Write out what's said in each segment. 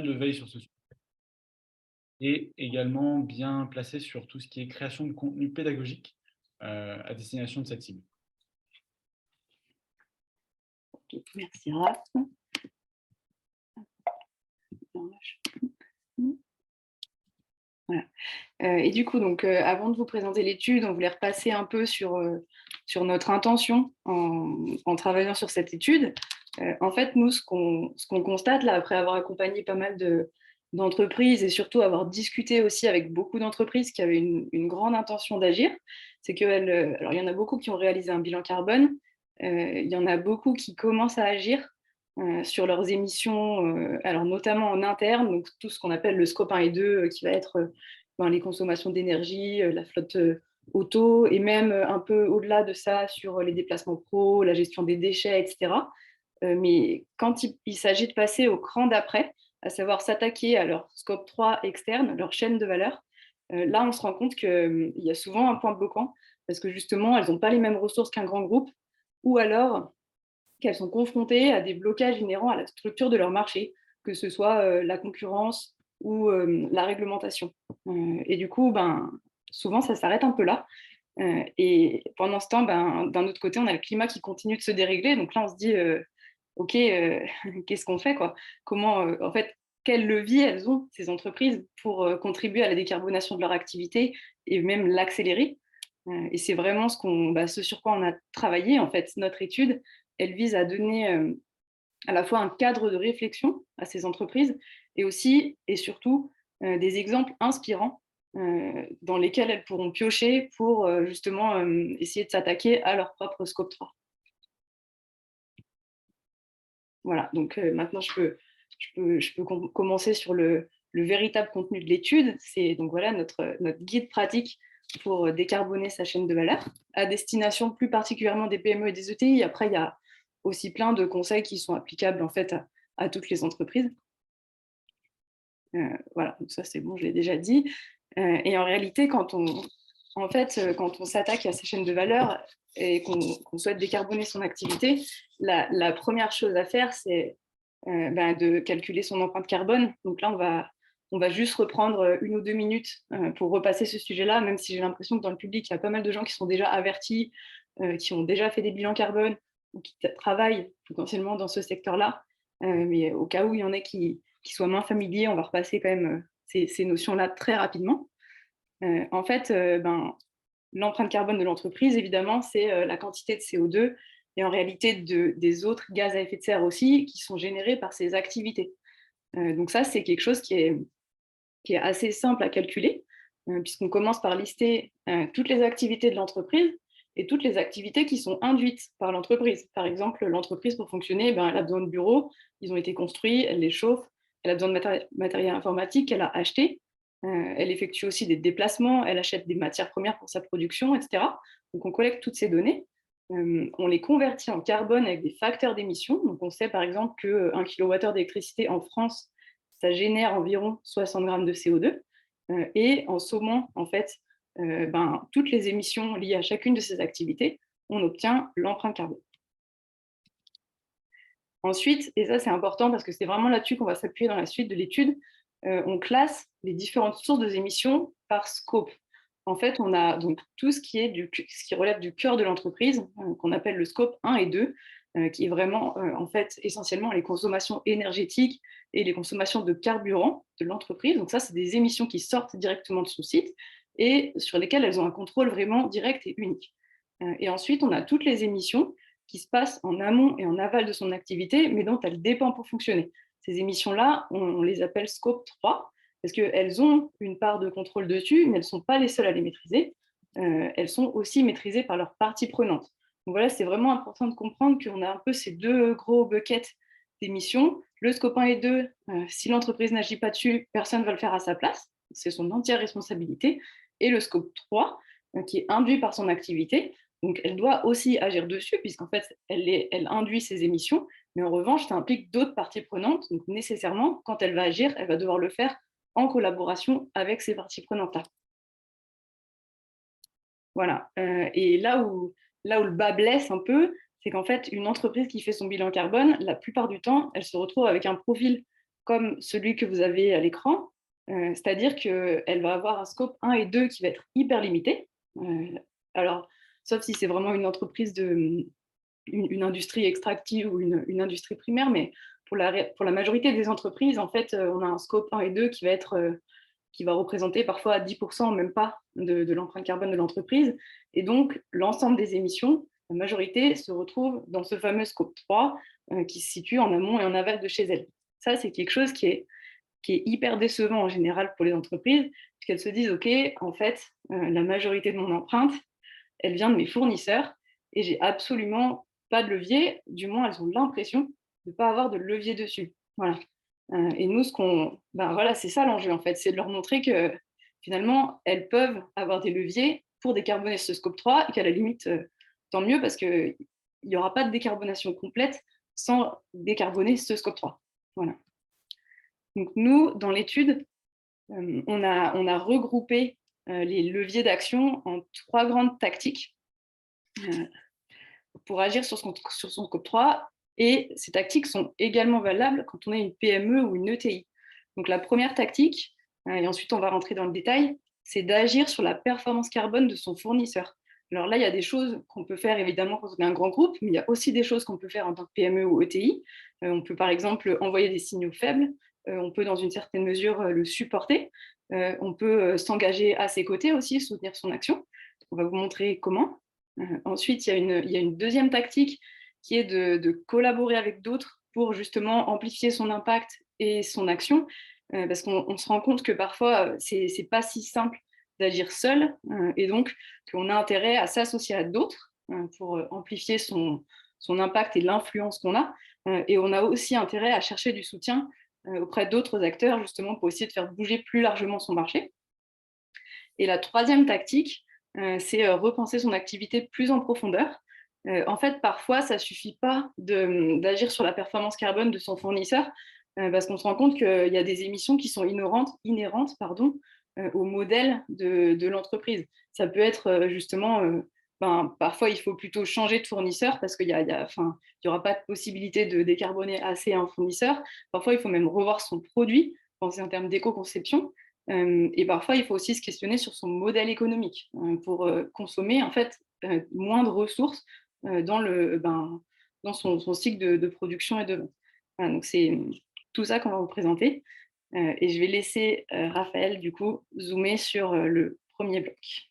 de veille sur ce sujet et également bien placé sur tout ce qui est création de contenu pédagogique à destination de cette cible. Ok, merci Raph. Voilà. Et du coup, donc, avant de vous présenter l'étude, on voulait repasser un peu sur notre intention en travaillant sur cette étude. En fait, nous, ce qu'on constate, là, après avoir accompagné pas mal d'entreprises et surtout avoir discuté aussi avec beaucoup d'entreprises qui avaient une grande intention d'agir, c'est alors, il y en a beaucoup qui ont réalisé un bilan carbone, il y en a beaucoup qui commencent à agir sur leurs émissions, alors notamment en interne, donc tout ce qu'on appelle le scope 1 et 2, qui va être les consommations d'énergie, la flotte auto, et même un peu au-delà de ça sur les déplacements pro, la gestion des déchets, etc. Mais quand il s'agit de passer au cran d'après, à savoir s'attaquer à leur scope 3 externe, leur chaîne de valeur, là, on se rend compte qu'il y a souvent un point bloquant, parce que justement, elles n'ont pas les mêmes ressources qu'un grand groupe, ou alors qu'elles sont confrontées à des blocages inhérents à la structure de leur marché, que ce soit la concurrence ou la réglementation. Et du coup, souvent, ça s'arrête un peu là. Et pendant ce temps, d'un autre côté, on a le climat qui continue de se dérégler. Donc là, on se dit, OK, qu'est-ce qu'on fait, quoi? Comment, en fait, quel levier elles ont, ces entreprises, pour contribuer à la décarbonation de leur activité et même l'accélérer? Et c'est vraiment ce sur quoi on a travaillé, en fait. Notre étude, elle vise à donner à la fois un cadre de réflexion à ces entreprises et aussi et surtout des exemples inspirants dans lesquels elles pourront piocher pour justement essayer de s'attaquer à leur propre scope 3. Voilà, donc maintenant je peux commencer sur le véritable contenu de l'étude. C'est donc voilà notre guide pratique pour décarboner sa chaîne de valeur, à destination plus particulièrement des PME et des ETI. Après, il y a aussi plein de conseils qui sont applicables en fait à toutes les entreprises. Voilà, donc ça c'est bon, je l'ai déjà dit. Et en réalité, quand on s'attaque à ces chaînes de valeur et qu'on souhaite décarboner son activité, la première chose à faire, c'est de calculer son empreinte carbone. Donc là, on va juste reprendre 1 ou 2 minutes pour repasser ce sujet-là, même si j'ai l'impression que dans le public, il y a pas mal de gens qui sont déjà avertis, qui ont déjà fait des bilans carbone ou qui travaillent potentiellement dans ce secteur-là. Mais au cas où il y en a qui soient moins familiers, on va repasser quand même ces notions-là très rapidement. En fait, l'empreinte carbone de l'entreprise, évidemment, c'est la quantité de CO2 et en réalité des autres gaz à effet de serre aussi qui sont générés par ces activités. Donc ça, c'est quelque chose qui est assez simple à calculer, puisqu'on commence par lister toutes les activités de l'entreprise et toutes les activités qui sont induites par l'entreprise. Par exemple, l'entreprise, pour fonctionner, elle a besoin de bureaux, ils ont été construits, elle les chauffe, elle a besoin de matériel informatique qu'elle a acheté, elle effectue aussi des déplacements, elle achète des matières premières pour sa production, etc. Donc on collecte toutes ces données, on les convertit en carbone avec des facteurs d'émission. Donc on sait par exemple qu'un kWh d'électricité en France, ça génère environ 60 grammes de CO2. Et en sommant en fait toutes les émissions liées à chacune de ces activités, on obtient l'empreinte carbone. Ensuite, et ça c'est important parce que c'est vraiment là-dessus qu'on va s'appuyer dans la suite de l'étude, on classe les différentes sources d'émissions par scope. En fait, on a donc tout ce qui relève du cœur de l'entreprise, qu'on appelle le scope 1 et 2, qui est vraiment en fait essentiellement les consommations énergétiques et les consommations de carburant de l'entreprise. Donc ça, c'est des émissions qui sortent directement de son site et sur lesquelles elles ont un contrôle vraiment direct et unique. Et ensuite, on a toutes les émissions qui se passent en amont et en aval de son activité, mais dont elle dépend pour fonctionner. Ces émissions-là, on les appelle scope 3, parce qu'elles ont une part de contrôle dessus, mais elles ne sont pas les seules à les maîtriser. Elles sont aussi maîtrisées par leurs parties prenantes. Donc voilà, c'est vraiment important de comprendre qu'on a un peu ces deux gros buckets d'émissions. Le scope 1 et 2, si l'entreprise n'agit pas dessus, personne ne va le faire à sa place. C'est son entière responsabilité. Et le scope 3, qui est induit par son activité. Donc elle doit aussi agir dessus, puisqu'en fait, elle induit ses émissions. Mais en revanche, ça implique d'autres parties prenantes. Donc nécessairement, quand elle va agir, elle va devoir le faire en collaboration avec ces parties prenantes-là. Voilà. Et là où le bas blesse un peu, c'est qu'en fait, une entreprise qui fait son bilan carbone, la plupart du temps, elle se retrouve avec un profil comme celui que vous avez à l'écran, c'est-à-dire qu'elle va avoir un scope 1 et 2 qui va être hyper limité. Alors, sauf si c'est vraiment une entreprise une industrie extractive ou une industrie primaire, mais pour la majorité des entreprises, en fait, on a un scope 1 et 2 qui va représenter parfois 10%, même pas, de l'empreinte carbone de l'entreprise. Et donc, l'ensemble des émissions, la majorité se retrouve dans ce fameux scope 3 qui se situe en amont et en aval de chez elle. Ça, c'est quelque chose qui est hyper décevant en général pour les entreprises, puisqu'elles se disent, OK, en fait, la majorité de mon empreinte, elle vient de mes fournisseurs et j'ai absolument pas de levier, du moins elles ont l'impression de ne pas avoir de levier dessus. Voilà. Et nous, voilà, c'est ça l'enjeu en fait, c'est de leur montrer que finalement, elles peuvent avoir des leviers pour décarboner ce scope 3 et qu'à la limite, tant mieux parce qu'il n'y aura pas de décarbonation complète sans décarboner ce scope 3. Voilà. Donc nous, dans l'étude, on a regroupé les leviers d'action en 3 grandes tactiques pour agir sur son scope 3. Et ces tactiques sont également valables quand on est une PME ou une ETI. Donc la première tactique, et ensuite on va rentrer dans le détail, c'est d'agir sur la performance carbone de son fournisseur. Alors là, il y a des choses qu'on peut faire évidemment quand on est un grand groupe, mais il y a aussi des choses qu'on peut faire en tant que PME ou ETI. On peut par exemple envoyer des signaux faibles, on peut dans une certaine mesure le supporter, on peut s'engager à ses côtés aussi, soutenir son action. On va vous montrer comment. Ensuite, il y a une deuxième tactique qui est de collaborer avec d'autres pour justement amplifier son impact et son action, parce qu'on se rend compte que parfois, c'est pas si simple d'agir seul, et donc qu'on a intérêt à s'associer à d'autres pour amplifier son impact et l'influence qu'on a. Et on a aussi intérêt à chercher du soutien auprès d'autres acteurs, justement, pour essayer de faire bouger plus largement son marché. Et la troisième tactique, c'est repenser son activité plus en profondeur. En fait, parfois, ça ne suffit pas d'agir sur la performance carbone de son fournisseur, parce qu'on se rend compte qu'il y a des émissions qui sont inhérentes au modèle de l'entreprise. Ça peut être justement, parfois, il faut plutôt changer de fournisseur parce qu'il y aura pas de possibilité de décarboner assez un fournisseur. Parfois, il faut même revoir son produit, penser en termes d'éco-conception. Et parfois, il faut aussi se questionner sur son modèle économique pour consommer en fait moins de ressources dans son cycle de production et de vente. Voilà, donc c'est tout ça qu'on va vous présenter. Et je vais laisser Raphaël du coup zoomer sur le premier bloc.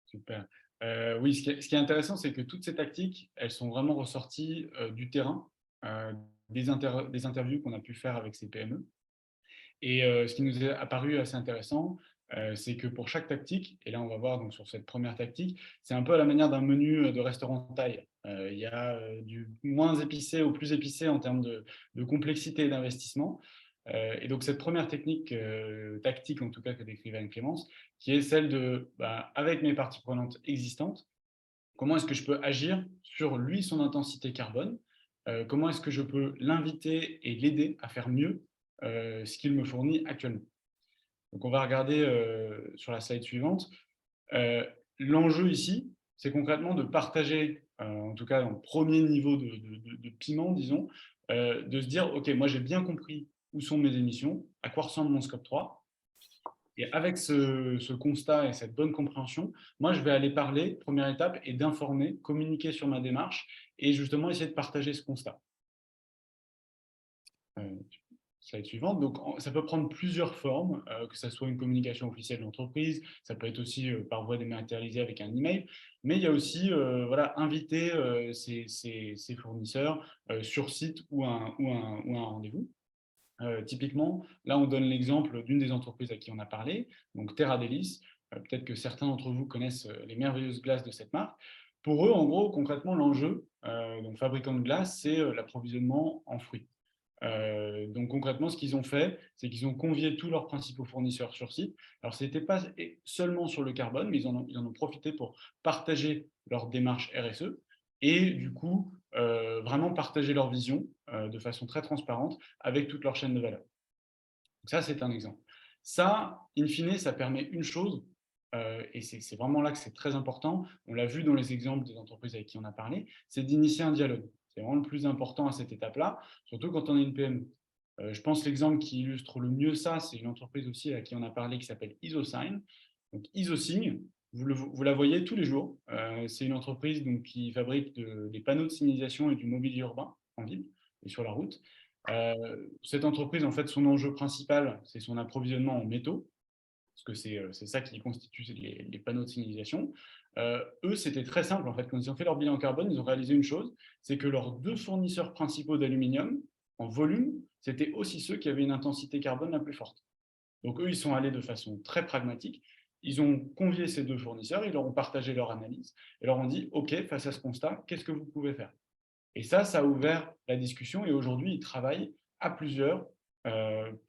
Super. Oui, ce qui est intéressant, c'est que toutes ces tactiques, elles sont vraiment ressorties du terrain, des interviews qu'on a pu faire avec ces PME. Et ce qui nous est apparu assez intéressant, c'est que pour chaque tactique, et là on va voir donc sur cette première tactique, c'est un peu à la manière d'un menu de restaurant de taille. Il y a du moins épicé au plus épicé en termes de complexité et d'investissement. Et donc cette première technique, tactique en tout cas que décrivait Anne-Clémence, qui est celle de, avec mes parties prenantes existantes, comment est-ce que je peux agir sur lui, son intensité carbone, comment est-ce que je peux l'inviter et l'aider à faire mieux ce qu'il me fournit actuellement. Donc on va regarder sur la slide suivante. L'enjeu ici, c'est concrètement de partager, en tout cas en premier niveau de piment, disons, de se dire, OK, moi j'ai bien compris où sont mes émissions, à quoi ressemble mon scope 3. Et avec ce constat et cette bonne compréhension, moi je vais aller parler, première étape, et d'informer, communiquer sur ma démarche et justement essayer de partager ce constat. Slide suivante. Donc, ça peut prendre plusieurs formes, que ce soit une communication officielle de l'entreprise, ça peut être aussi par voie dématérialisée avec un email, mais il y a aussi voilà, inviter ses fournisseurs sur site ou un rendez-vous. Typiquement, là, on donne l'exemple d'une des entreprises à qui on a parlé, donc Terra Delis. Peut-être que certains d'entre vous connaissent les merveilleuses glaces de cette marque. Pour eux, en gros, concrètement, l'enjeu, donc fabricant de glace, c'est l'approvisionnement en fruits. Donc concrètement, ce qu'ils ont fait, c'est qu'ils ont convié tous leurs principaux fournisseurs sur site. Alors, ce n'était pas seulement sur le carbone, mais ils en ont profité pour partager leur démarche RSE et du coup, vraiment partager leur vision de façon très transparente avec toute leur chaîne de valeur. Donc ça, c'est un exemple. Ça, in fine, ça permet une chose, et c'est vraiment là que c'est très important, on l'a vu dans les exemples des entreprises avec qui on a parlé, c'est d'initier un dialogue. C'est vraiment le plus important à cette étape-là, surtout quand on est une PME. Je pense que l'exemple qui illustre le mieux ça, c'est une entreprise aussi à qui on a parlé qui s'appelle IsoSign. Donc IsoSign, vous la voyez tous les jours. C'est une entreprise donc, qui fabrique des panneaux de signalisation et du mobilier urbain en ville et sur la route. Cette entreprise, en fait, son enjeu principal, c'est son approvisionnement en métaux, parce que c'est ça qui constitue les panneaux de signalisation. Eux, c'était très simple, en fait. Quand ils ont fait leur bilan carbone, ils ont réalisé une chose, c'est que leurs deux fournisseurs principaux d'aluminium, en volume, c'était aussi ceux qui avaient une intensité carbone la plus forte. Donc eux, ils sont allés de façon très pragmatique. Ils ont convié ces deux fournisseurs, ils leur ont partagé leur analyse et leur ont dit, OK, face à ce constat, qu'est-ce que vous pouvez faire? Et ça a ouvert la discussion et aujourd'hui, ils travaillent à plusieurs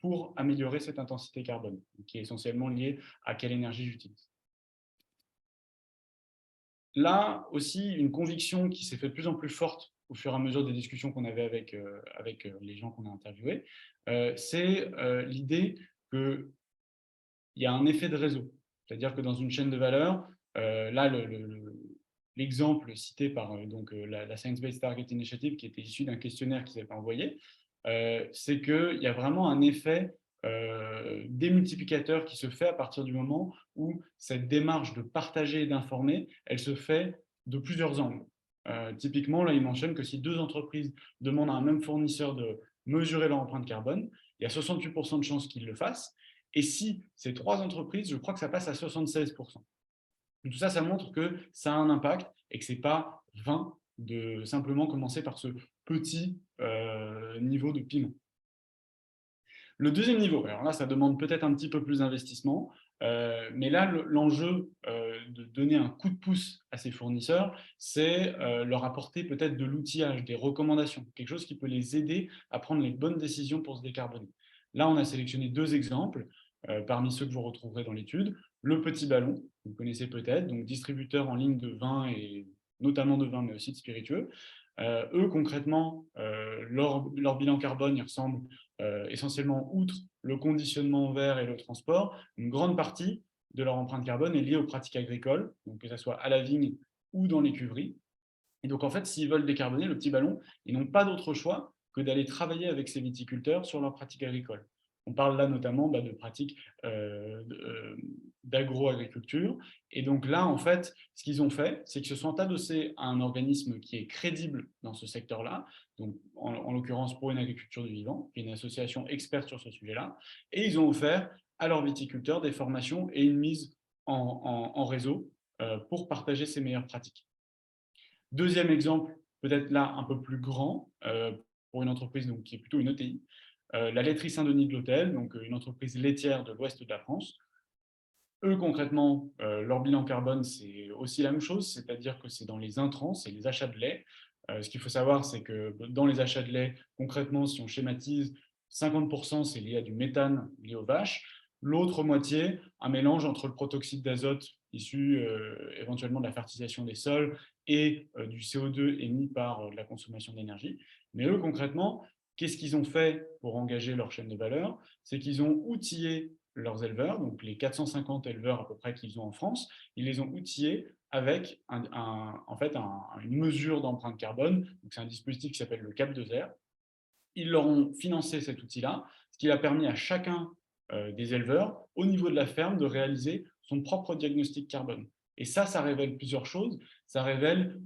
pour améliorer cette intensité carbone, qui est essentiellement liée à quelle énergie j'utilise. Là aussi, une conviction qui s'est fait de plus en plus forte au fur et à mesure des discussions qu'on avait avec les gens qu'on a interviewés, c'est l'idée qu'il y a un effet de réseau. C'est-à-dire que dans une chaîne de valeur, là, l'exemple cité par la Science Based Target Initiative, qui était issu d'un questionnaire qui s'est envoyé, c'est qu'il y a vraiment un effet démultiplicateur qui se fait à partir du moment où cette démarche de partager et d'informer, elle se fait de plusieurs angles. Typiquement, là, il mentionne que si deux entreprises demandent à un même fournisseur de mesurer leur empreinte carbone, il y a 68% de chances qu'ils le fassent. Et si c'est trois entreprises, je crois que ça passe à 76%. Tout ça, ça montre que ça a un impact et que ce n'est pas vain de simplement commencer par ce petit niveau de piment. Le deuxième niveau, alors là, ça demande peut-être un petit peu plus d'investissement, mais là, l'enjeu de donner un coup de pouce à ces fournisseurs, c'est leur apporter peut-être de l'outillage, des recommandations, quelque chose qui peut les aider à prendre les bonnes décisions pour se décarboner. Là, on a sélectionné deux exemples parmi ceux que vous retrouverez dans l'étude. Le Petit Ballon, vous connaissez peut-être, donc distributeur en ligne de vin et notamment de vin, mais aussi de spiritueux. Eux, concrètement, leur bilan carbone, il ressemble essentiellement, outre le conditionnement en verre et le transport, une grande partie de leur empreinte carbone est liée aux pratiques agricoles, donc que ce soit à la vigne ou dans les cuveries. Et donc, en fait, s'ils veulent décarboner le Petit Ballon, ils n'ont pas d'autre choix que d'aller travailler avec ces viticulteurs sur leurs pratiques agricoles. On parle là notamment de pratiques d'agroagriculture. Et donc là, en fait, ce qu'ils ont fait, c'est qu'ils se sont adossés à un organisme qui est crédible dans ce secteur-là, donc en l'occurrence pour une agriculture du vivant, qui est une association experte sur ce sujet-là, et ils ont offert à leurs viticulteurs des formations et une mise en réseau pour partager ces meilleures pratiques. Deuxième exemple, peut-être là un peu plus grand, pour une entreprise donc, qui est plutôt une ETI, la laiterie Saint-Denis de l'Hôtel, donc une entreprise laitière de l'ouest de la France. Eux, concrètement, leur bilan carbone, c'est aussi la même chose, c'est-à-dire que c'est dans les intrants, c'est les achats de lait. Ce qu'il faut savoir, c'est que dans les achats de lait, concrètement, si on schématise, 50% c'est lié à du méthane lié aux vaches. L'autre moitié, un mélange entre le protoxyde d'azote issu éventuellement de la fertilisation des sols et du CO2 émis par la consommation d'énergie. Mais eux, concrètement, qu'est-ce qu'ils ont fait pour engager leur chaîne de valeur? C'est qu'ils ont outillé leurs éleveurs, donc les 450 éleveurs à peu près qu'ils ont en France, ils les ont outillés avec en fait une mesure d'empreinte carbone. C'est un dispositif qui s'appelle le Cap2R. Ils leur ont financé cet outil-là, ce qui a permis à chacun des éleveurs, au niveau de la ferme, de réaliser son propre diagnostic carbone. Et ça révèle plusieurs choses. Ça révèle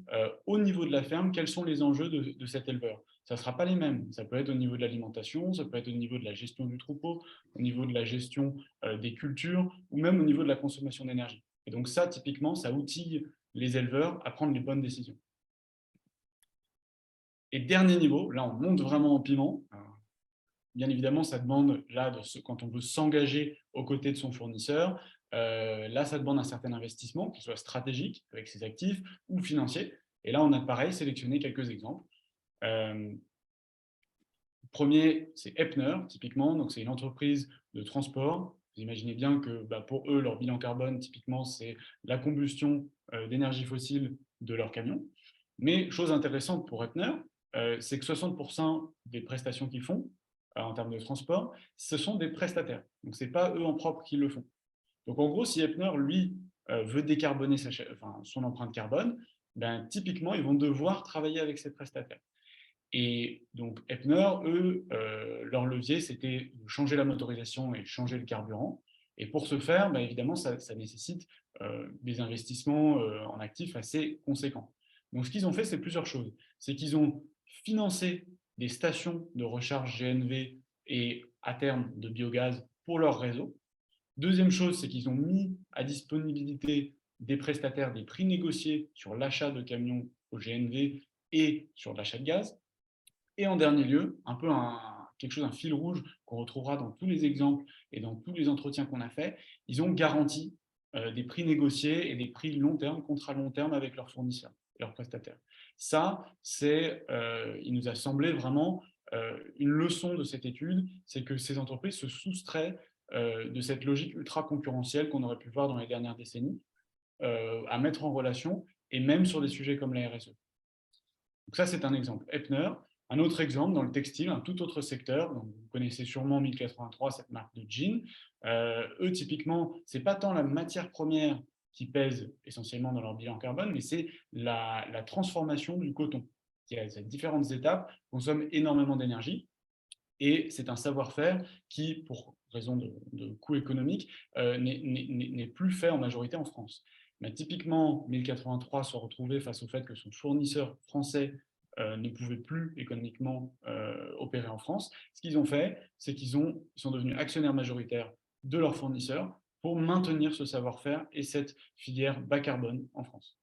au niveau de la ferme quels sont les enjeux de cet éleveur. Ça ne sera pas les mêmes. Ça peut être au niveau de l'alimentation, ça peut être au niveau de la gestion du troupeau, au niveau de la gestion des cultures, ou même au niveau de la consommation d'énergie. Et donc ça, typiquement, ça outille les éleveurs à prendre les bonnes décisions. Et dernier niveau, là on monte vraiment en piment. Bien évidemment, ça demande, là, quand on veut s'engager aux côtés de son fournisseur, là, ça demande un certain investissement, qu'il soit stratégique avec ses actifs ou financier. Et là, on a pareil sélectionné quelques exemples. Le premier, c'est Epner, typiquement. Donc, c'est une entreprise de transport. Vous imaginez bien que pour eux, leur bilan carbone, typiquement, c'est la combustion d'énergie fossile de leurs camions. Mais chose intéressante pour Epner, c'est que 60% des prestations qu'ils font, en termes de transport, ce sont des prestataires. Donc, ce n'est pas eux en propre qui le font. Donc, en gros, si Epner, lui, veut décarboner son empreinte carbone, typiquement, ils vont devoir travailler avec ces prestataires. Et donc, Epner, eux, leur levier, c'était de changer la motorisation et changer le carburant. Et pour ce faire, bah, évidemment, ça nécessite des investissements en actifs assez conséquents. Donc, ce qu'ils ont fait, c'est plusieurs choses. C'est qu'ils ont financé des stations de recharge GNV et à terme de biogaz pour leur réseau. Deuxième chose, c'est qu'ils ont mis à disponibilité des prestataires des prix négociés sur l'achat de camions au GNV et sur l'achat de gaz. Et en dernier lieu, un peu quelque chose, un fil rouge qu'on retrouvera dans tous les exemples et dans tous les entretiens qu'on a fait, ils ont garanti des prix négociés et des prix long terme, contrats long terme avec leurs fournisseurs, leurs prestataires. Ça, il nous a semblé vraiment une leçon de cette étude, c'est que ces entreprises se soustraient de cette logique ultra concurrentielle qu'on aurait pu voir dans les dernières décennies, à mettre en relation, et même sur des sujets comme la RSE. Donc ça, c'est un exemple. Epner. Un autre exemple, dans le textile, un tout autre secteur, donc vous connaissez sûrement 1083, cette marque de jeans. Eux, typiquement, ce n'est pas tant la matière première qui pèse essentiellement dans leur bilan carbone, mais c'est la transformation du coton, qui a différentes étapes, consomme énormément d'énergie. Et c'est un savoir-faire qui, pour raison de coût économique, n'est plus fait en majorité en France. Mais typiquement, 1083 se retrouvait face au fait que son fournisseur français ne pouvait plus économiquement opérer en France. Ce qu'ils ont fait, c'est qu'ils sont devenus actionnaires majoritaires de leur fournisseur pour maintenir ce savoir-faire et cette filière bas carbone en France.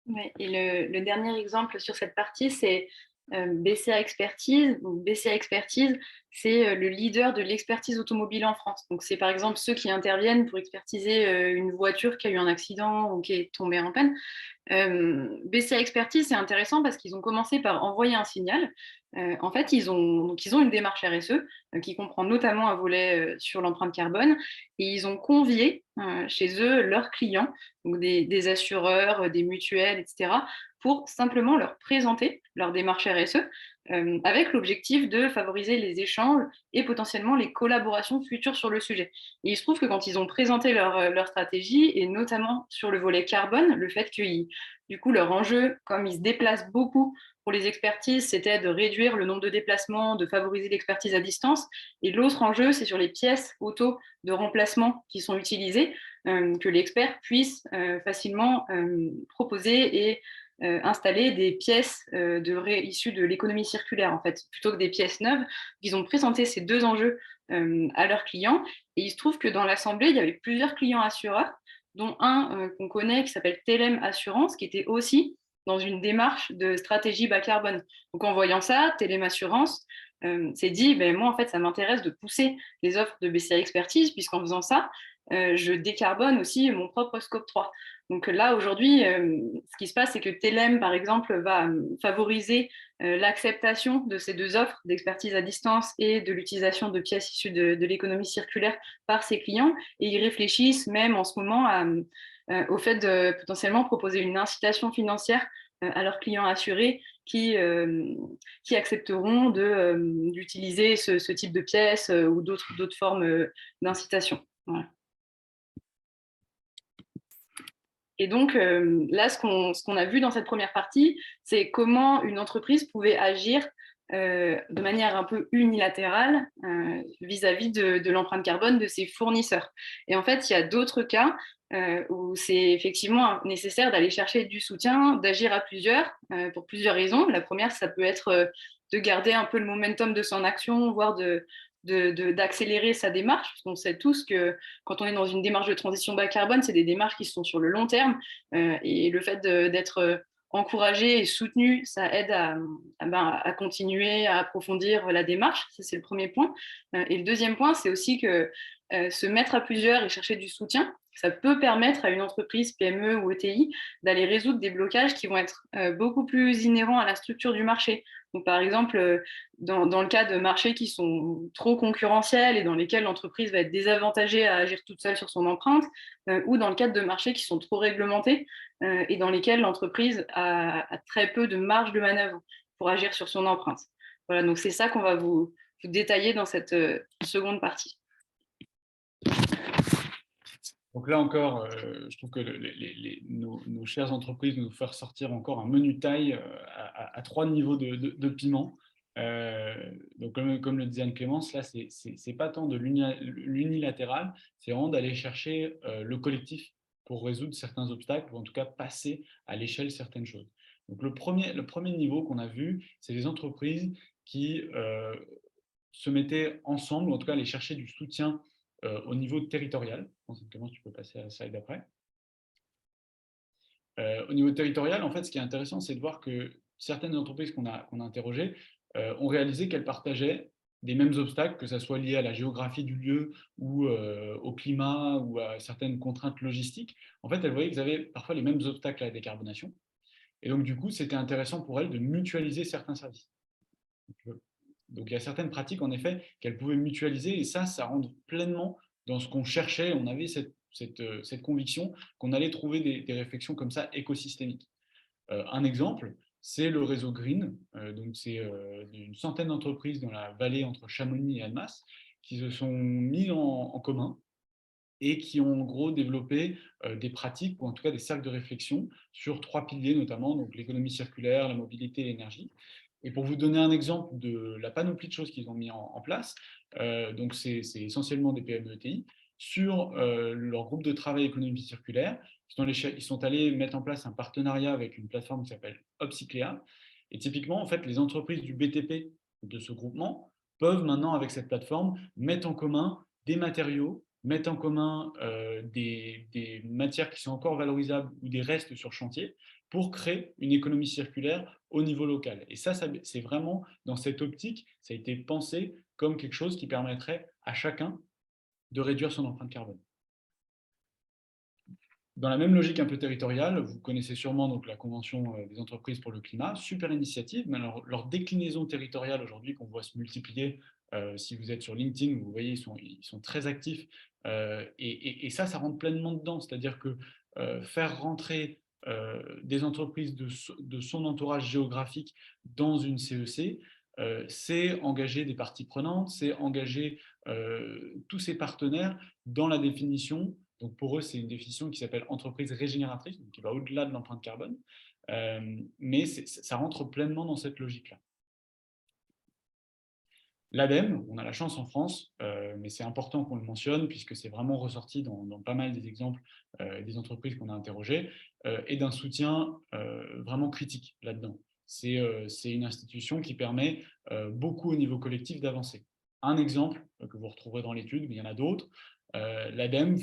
Ouais, et le dernier exemple sur cette partie, c'est BCA Expertise. Donc, BCA Expertise, c'est le leader de l'expertise automobile en France. Donc, c'est par exemple ceux qui interviennent pour expertiser une voiture qui a eu un accident ou qui est tombée en panne. BCA Expertise, c'est intéressant parce qu'ils ont commencé par envoyer un signal. En fait, ils ont une démarche RSE qui comprend notamment un volet sur l'empreinte carbone, et ils ont convié chez eux leurs clients, donc des assureurs, des mutuelles, etc., pour simplement leur présenter leur démarche RSE avec l'objectif de favoriser les échanges et potentiellement les collaborations futures sur le sujet. Et il se trouve que quand ils ont présenté leur stratégie, et notamment sur le volet carbone, le fait qu'ils, du coup, leur enjeu, comme ils se déplacent beaucoup pour les expertises, c'était de réduire le nombre de déplacements, de favoriser l'expertise à distance. Et l'autre enjeu, c'est sur les pièces auto de remplacement qui sont utilisées, que l'expert puisse facilement proposer et installer des pièces issues de l'économie circulaire, en fait, plutôt que des pièces neuves. Ils ont présenté ces deux enjeux à leurs clients. Et il se trouve que dans l'assemblée, il y avait plusieurs clients assureurs, dont un qu'on connaît qui s'appelle Telem Assurance, qui était aussi dans une démarche de stratégie bas carbone. Donc en voyant ça, Telem Assurance s'est dit, ben, moi en fait ça m'intéresse de pousser les offres de BCA Expertise, puisqu'en faisant ça, je décarbone aussi mon propre scope 3. Donc là, aujourd'hui, ce qui se passe, c'est que Telem, par exemple, va favoriser l'acceptation de ces deux offres d'expertise à distance et de l'utilisation de pièces issues de l'économie circulaire par ses clients. Et ils réfléchissent même en ce moment au fait de potentiellement proposer une incitation financière à leurs clients assurés qui accepteront d'utiliser ce type de pièces ou d'autres formes d'incitation. Voilà. Et donc là, ce qu'on a vu dans cette première partie, c'est comment une entreprise pouvait agir de manière un peu unilatérale vis-à-vis de l'empreinte carbone de ses fournisseurs. Et en fait, il y a d'autres cas où c'est effectivement nécessaire d'aller chercher du soutien, d'agir à plusieurs, pour plusieurs raisons. La première, ça peut être de garder un peu le momentum de son action, voire d'accélérer sa démarche. Parce qu'on sait tous que quand on est dans une démarche de transition bas carbone, c'est des démarches qui sont sur le long terme. Et le fait d'être encouragé et soutenu, ça aide à continuer, à approfondir la démarche. Ça, c'est le premier point. Et le deuxième point, c'est aussi que se mettre à plusieurs et chercher du soutien, ça peut permettre à une entreprise PME ou ETI d'aller résoudre des blocages qui vont être beaucoup plus inhérents à la structure du marché. Donc, par exemple, dans le cas de marchés qui sont trop concurrentiels et dans lesquels l'entreprise va être désavantagée à agir toute seule sur son empreinte, ou dans le cadre de marchés qui sont trop réglementés et dans lesquels l'entreprise a très peu de marge de manœuvre pour agir sur son empreinte. Voilà, donc c'est ça qu'on va vous détailler dans cette seconde partie. Donc là encore, je trouve que nos chères entreprises nous font sortir encore un menu taille à 3 niveaux de piment. Donc comme le disait Anne-Clémence, là, c'est pas tant de l'unilatéral, c'est vraiment d'aller chercher le collectif pour résoudre certains obstacles, ou en tout cas passer à l'échelle certaines choses. Donc le premier niveau qu'on a vu, c'est les entreprises qui se mettaient ensemble, ou en tout cas aller chercher du soutien au niveau territorial. Comment tu peux passer à la slide d'après. Au niveau territorial, en fait, ce qui est intéressant, c'est de voir que certaines entreprises qu'on a interrogées ont réalisé qu'elles partageaient des mêmes obstacles, que ce soit lié à la géographie du lieu ou au climat ou à certaines contraintes logistiques. En fait, elles voyaient qu'ils avaient parfois les mêmes obstacles à la décarbonation. Et donc, du coup, c'était intéressant pour elles de mutualiser certains services. Donc, il y a certaines pratiques, en effet, qu'elles pouvaient mutualiser, et ça rentre pleinement dans ce qu'on cherchait. On avait cette conviction qu'on allait trouver des réflexions comme ça écosystémiques. Un exemple, c'est le réseau Green. Donc, c'est une centaine d'entreprises dans la vallée entre Chamonix et Annemasse qui se sont mis en commun et qui ont en gros développé des pratiques, ou en tout cas des cercles de réflexion, sur 3 piliers notamment, donc l'économie circulaire, la mobilité et l'énergie. Et pour vous donner un exemple de la panoplie de choses qu'ils ont mis en place, donc c'est essentiellement des PME ETI, sur leur groupe de travail économie circulaire, ils sont allés mettre en place un partenariat avec une plateforme qui s'appelle Upcyclea. Et typiquement, en fait, les entreprises du BTP de ce groupement peuvent maintenant, avec cette plateforme, mettre en commun des matériaux, mettre en commun des matières qui sont encore valorisables ou des restes sur chantier pour créer une économie circulaire au niveau local. Et ça c'est vraiment dans cette optique, ça a été pensé comme quelque chose qui permettrait à chacun de réduire son empreinte carbone. Dans la même logique un peu territoriale, vous connaissez sûrement donc la Convention des entreprises pour le climat, super initiative, mais alors, leur déclinaison territoriale aujourd'hui qu'on voit se multiplier, si vous êtes sur LinkedIn, vous voyez, ils sont très actifs, et ça rentre pleinement dedans, c'est-à-dire que faire rentrer des entreprises de son entourage géographique dans une CEC, c'est engager des parties prenantes, c'est engager tous ces partenaires dans la définition. Donc pour eux, c'est une définition qui s'appelle entreprise régénératrice, donc qui va au-delà de l'empreinte carbone, mais ça rentre pleinement dans cette logique-là. L'ADEME, on a la chance en France, mais c'est important qu'on le mentionne puisque c'est vraiment ressorti dans pas mal des exemples des entreprises qu'on a interrogées, et d'un soutien vraiment critique là-dedans. C'est une institution qui permet beaucoup au niveau collectif d'avancer. Un exemple que vous retrouverez dans l'étude, mais il y en a d'autres, l'ADEME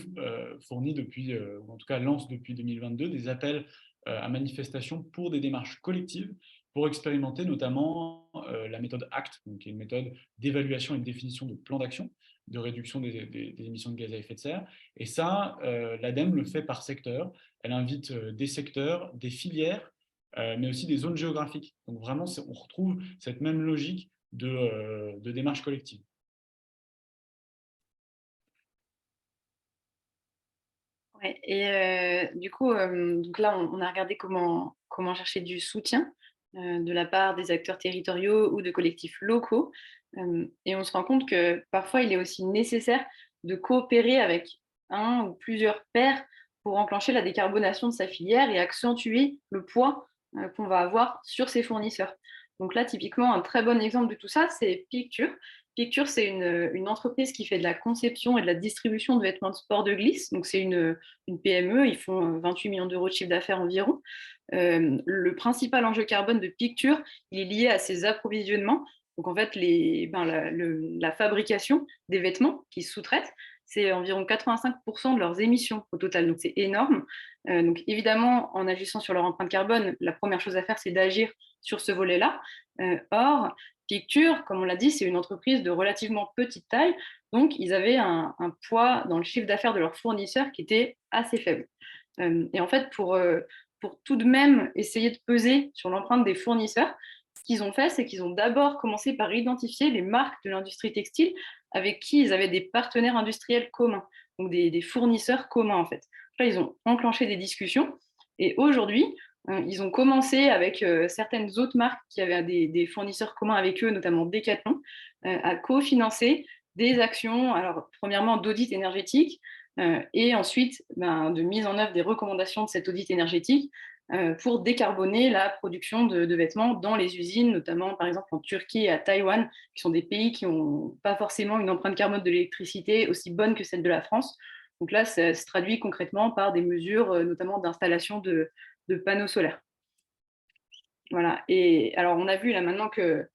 fournit depuis, ou en tout cas lance depuis 2022, des appels à manifestation pour des démarches collectives pour expérimenter notamment la méthode ACT, donc, qui est une méthode d'évaluation et de définition de plans d'action de réduction des émissions de gaz à effet de serre. Et ça, l'ADEME le fait par secteur. Elle invite des secteurs, des filières, mais aussi des zones géographiques. Donc vraiment, on retrouve cette même logique de démarche collective. Ouais, et du coup, donc là, on a regardé comment chercher du soutien de la part des acteurs territoriaux ou de collectifs locaux. Et on se rend compte que parfois, il est aussi nécessaire de coopérer avec un ou plusieurs pairs pour enclencher la décarbonation de sa filière et accentuer le poids qu'on va avoir sur ses fournisseurs. Donc là, typiquement, un très bon exemple de tout ça, c'est Picture. Picture, c'est une entreprise qui fait de la conception et de la distribution de vêtements de sport de glisse. Donc, c'est une PME, ils font 28 millions d'euros de chiffre d'affaires environ. Le principal enjeu carbone de Picture, il est lié à ses approvisionnements. Donc, en fait, la fabrication des vêtements qu'ils sous-traitent, c'est environ 85% de leurs émissions au total. Donc, c'est énorme. Donc, évidemment, en agissant sur leur empreinte carbone, la première chose à faire, c'est d'agir sur ce volet-là. Or, Picture, comme on l'a dit, c'est une entreprise de relativement petite taille, donc ils avaient un poids dans le chiffre d'affaires de leurs fournisseurs qui était assez faible. Et en fait, pour tout de même essayer de peser sur l'empreinte des fournisseurs, ce qu'ils ont fait, c'est qu'ils ont d'abord commencé par identifier les marques de l'industrie textile avec qui ils avaient des partenaires industriels communs, donc des fournisseurs communs en fait. Là, ils ont enclenché des discussions et aujourd'hui, ils ont commencé avec certaines autres marques qui avaient des fournisseurs communs avec eux, notamment Decathlon, à cofinancer des actions, alors premièrement d'audit énergétique, et ensuite de mise en œuvre des recommandations de cet audit énergétique pour décarboner la production de vêtements dans les usines, notamment par exemple en Turquie et à Taïwan, qui sont des pays qui n'ont pas forcément une empreinte carbone de l'électricité aussi bonne que celle de la France. Donc là, ça se traduit concrètement par des mesures, notamment d'installation de panneaux solaires. Voilà. Et alors, on a vu là maintenant que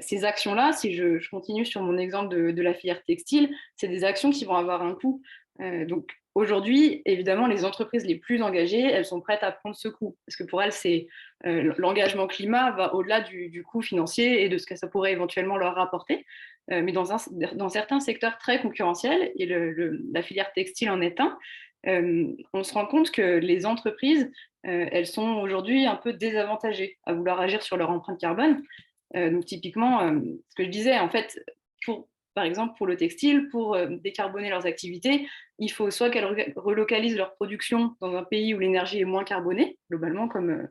ces actions-là, si je continue sur mon exemple de la filière textile, c'est des actions qui vont avoir un coût. Donc aujourd'hui, évidemment, les entreprises les plus engagées, elles sont prêtes à prendre ce coût. Parce que pour elles, l'engagement climat va au-delà du coût financier et de ce que ça pourrait éventuellement leur rapporter. Mais dans certains secteurs très concurrentiels, et la filière textile en est un, on se rend compte que les entreprises, elles sont aujourd'hui un peu désavantagées à vouloir agir sur leur empreinte carbone. Donc typiquement, ce que je disais, en fait, par exemple pour le textile, pour décarboner leurs activités, il faut soit qu'elles relocalisent leur production dans un pays où l'énergie est moins carbonée, globalement comme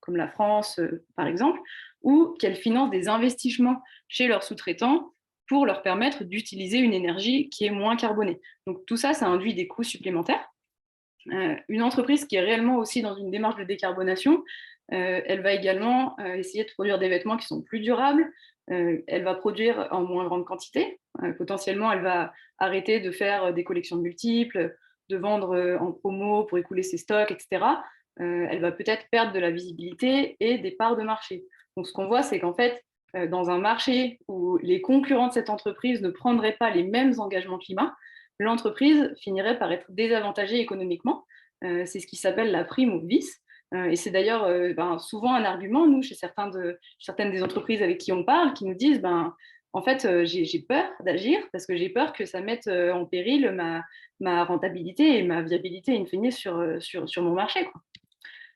la France par exemple, ou qu'elles financent des investissements chez leurs sous-traitants pour leur permettre d'utiliser une énergie qui est moins carbonée. Donc tout ça, ça induit des coûts supplémentaires. Une entreprise qui est réellement aussi dans une démarche de décarbonation, elle va également essayer de produire des vêtements qui sont plus durables. Elle va produire en moins grande quantité. Potentiellement, elle va arrêter de faire des collections multiples, de vendre en promo pour écouler ses stocks, etc. Elle va peut-être perdre de la visibilité et des parts de marché. Donc, ce qu'on voit, c'est qu'en fait, dans un marché où les concurrents de cette entreprise ne prendraient pas les mêmes engagements climat, l'entreprise finirait par être désavantagée économiquement. C'est ce qui s'appelle la prime au vice. Et c'est d'ailleurs souvent un argument, nous, chez certaines des entreprises avec qui on parle, qui nous disent en fait, j'ai peur d'agir parce que j'ai peur que ça mette en péril ma rentabilité et ma viabilité in fine sur mon marché, quoi.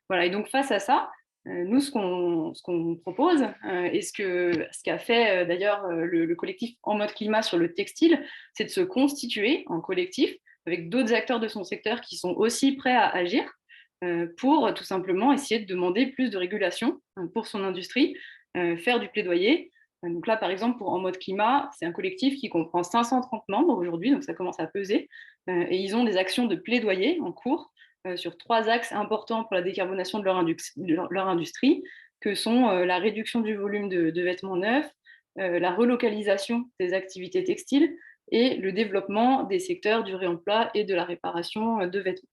Voilà, et donc face à ça, nous, ce qu'on propose, et ce qu'a fait d'ailleurs le collectif En mode climat sur le textile, c'est de se constituer en collectif avec d'autres acteurs de son secteur qui sont aussi prêts à agir pour tout simplement essayer de demander plus de régulation pour son industrie, faire du plaidoyer. Donc là, par exemple, pour En mode climat, c'est un collectif qui comprend 530 membres aujourd'hui, donc ça commence à peser, et ils ont des actions de plaidoyer en cours sur 3 axes importants pour la décarbonation de leur industrie, que sont la réduction du volume de vêtements neufs, la relocalisation des activités textiles et le développement des secteurs du réemploi et de la réparation de vêtements.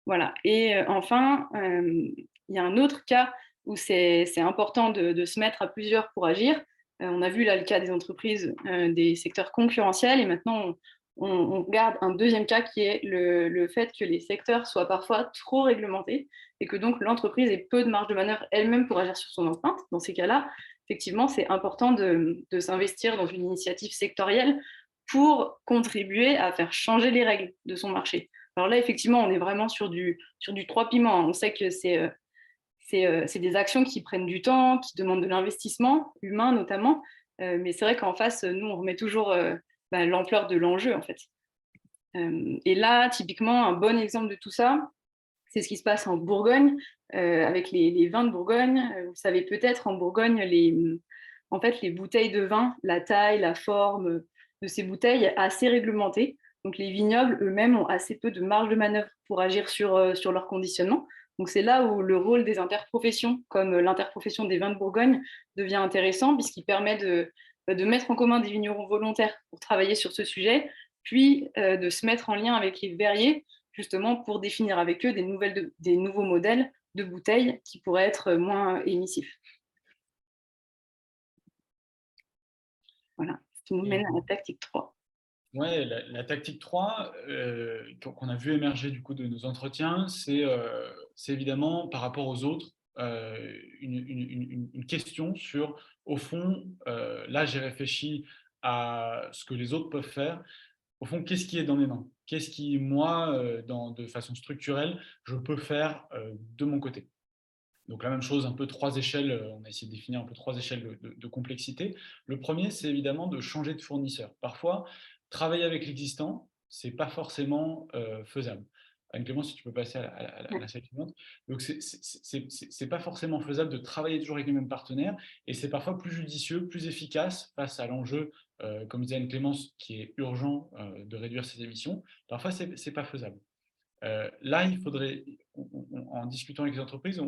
Voilà. Et enfin, il y a un autre cas où c'est important de se mettre à plusieurs pour agir. On a vu là le cas des entreprises des secteurs concurrentiels et maintenant on regarde un deuxième cas qui est le fait que les secteurs soient parfois trop réglementés et que donc l'entreprise ait peu de marge de manœuvre elle-même pour agir sur son empreinte. Dans ces cas-là, effectivement, c'est important de s'investir dans une initiative sectorielle pour contribuer à faire changer les règles de son marché. Alors là, effectivement, on est vraiment sur du 3 piments. On sait que c'est des actions qui prennent du temps, qui demandent de l'investissement, humain notamment. Mais c'est vrai qu'en face, nous, on remet toujours l'ampleur de l'enjeu, en fait. Et là, typiquement, un bon exemple de tout ça, c'est ce qui se passe en Bourgogne, avec les vins de Bourgogne. Vous savez peut-être, en Bourgogne, en fait, les bouteilles de vin, la taille, la forme de ces bouteilles est assez réglementée. Donc les vignobles eux-mêmes ont assez peu de marge de manœuvre pour agir sur leur conditionnement. Donc c'est là où le rôle des interprofessions, comme l'interprofession des vins de Bourgogne, devient intéressant, puisqu'il permet de mettre en commun des vignerons volontaires pour travailler sur ce sujet, puis de se mettre en lien avec les verriers, justement pour définir avec eux des nouveaux modèles de bouteilles qui pourraient être moins émissifs. Voilà, ce qui nous mène à la tactique 3. Ouais, la tactique 3 qu'on a vu émerger du coup de nos entretiens, c'est évidemment par rapport aux autres une question sur, au fond, là j'ai réfléchi à ce que les autres peuvent faire. Au fond, qu'est-ce qui est dans mes mains? Qu'est-ce qui, moi, de façon structurelle, je peux faire de mon côté? Donc la même chose, un peu 3 échelles, on a essayé de définir un peu 3 échelles de complexité. Le premier, c'est évidemment de changer de fournisseur. Parfois, travailler avec l'existant, c'est pas forcément faisable. Anne-Clément, si tu peux passer à la slide suivante. Donc, c'est pas forcément faisable de travailler toujours avec les mêmes partenaires et c'est parfois plus judicieux, plus efficace face à l'enjeu, comme disait Anne-Clémence, qui est urgent de réduire ses émissions. Parfois, c'est pas faisable. Là, il faudrait, en discutant avec les entreprises,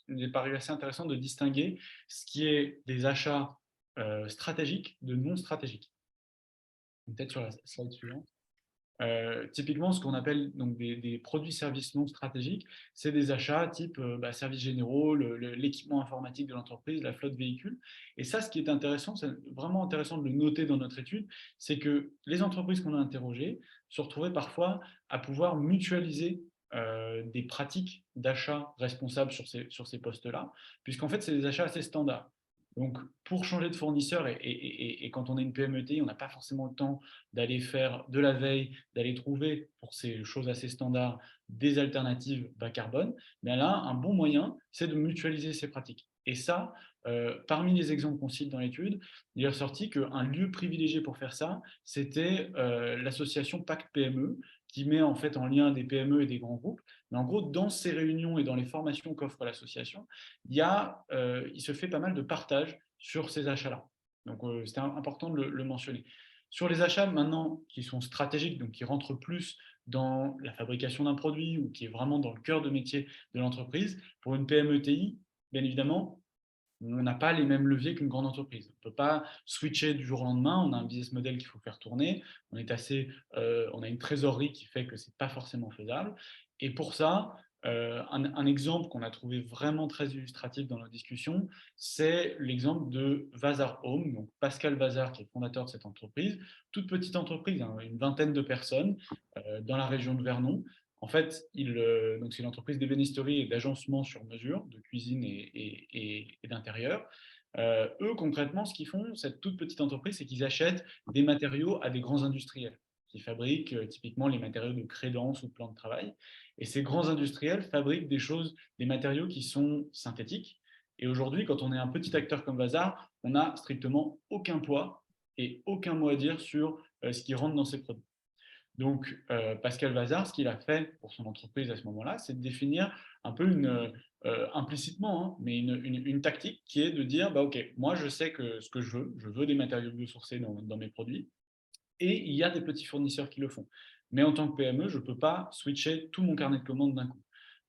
il est paru assez intéressant de distinguer ce qui est des achats stratégiques de non stratégiques. Peut-être sur la slide suivante. Typiquement, ce qu'on appelle donc des produits-services non stratégiques, c'est des achats type services généraux, l'équipement informatique de l'entreprise, la flotte véhicule. Et ça, ce qui est intéressant, c'est vraiment intéressant de le noter dans notre étude, c'est que les entreprises qu'on a interrogées se retrouvaient parfois à pouvoir mutualiser des pratiques d'achat responsables sur ces postes-là, puisqu'en fait, c'est des achats assez standards. Donc, pour changer de fournisseur, et quand on est une PME-TI, on n'a pas forcément le temps d'aller faire de la veille, d'aller trouver, pour ces choses assez standards, des alternatives bas carbone, mais là, un bon moyen, c'est de mutualiser ces pratiques. Et ça, parmi les exemples qu'on cite dans l'étude, il est ressorti qu'un lieu privilégié pour faire ça, c'était l'association Pacte PME, qui met en fait en lien des PME et des grands groupes. Mais en gros, dans ces réunions et dans les formations qu'offre l'association, il se fait pas mal de partage sur ces achats-là. Donc, c'était important de le mentionner. Sur les achats maintenant qui sont stratégiques, donc qui rentrent plus dans la fabrication d'un produit ou qui est vraiment dans le cœur de métier de l'entreprise, pour une PME-TI, bien évidemment, on n'a pas les mêmes leviers qu'une grande entreprise. On ne peut pas switcher du jour au lendemain, on a un business model qu'il faut faire tourner, on a une trésorerie qui fait que ce n'est pas forcément faisable. Et pour ça, un exemple qu'on a trouvé vraiment très illustratif dans nos discussions, c'est l'exemple de Vazar Home, donc Pascal Vazar qui est fondateur de cette entreprise, toute petite entreprise, hein, une vingtaine de personnes dans la région de Vernon. En fait, donc c'est une entreprise d'ébénisterie et d'agencement sur mesure, de cuisine et d'intérieur. Eux, concrètement, ce qu'ils font, cette toute petite entreprise, c'est qu'ils achètent des matériaux à des grands industriels qui fabriquent typiquement les matériaux de crédence ou de plan de travail. Et ces grands industriels fabriquent des matériaux qui sont synthétiques. Et aujourd'hui, quand on est un petit acteur comme Vazar, on n'a strictement aucun poids et aucun mot à dire sur ce qui rentre dans ces produits. Donc, Pascal Vazar, ce qu'il a fait pour son entreprise à ce moment-là, c'est de définir un peu implicitement, hein, mais une tactique qui est de dire, bah, OK, moi je sais que ce que je veux des matériaux biosourcés dans mes produits, et il y a des petits fournisseurs qui le font. Mais en tant que PME, je ne peux pas switcher tout mon carnet de commandes d'un coup.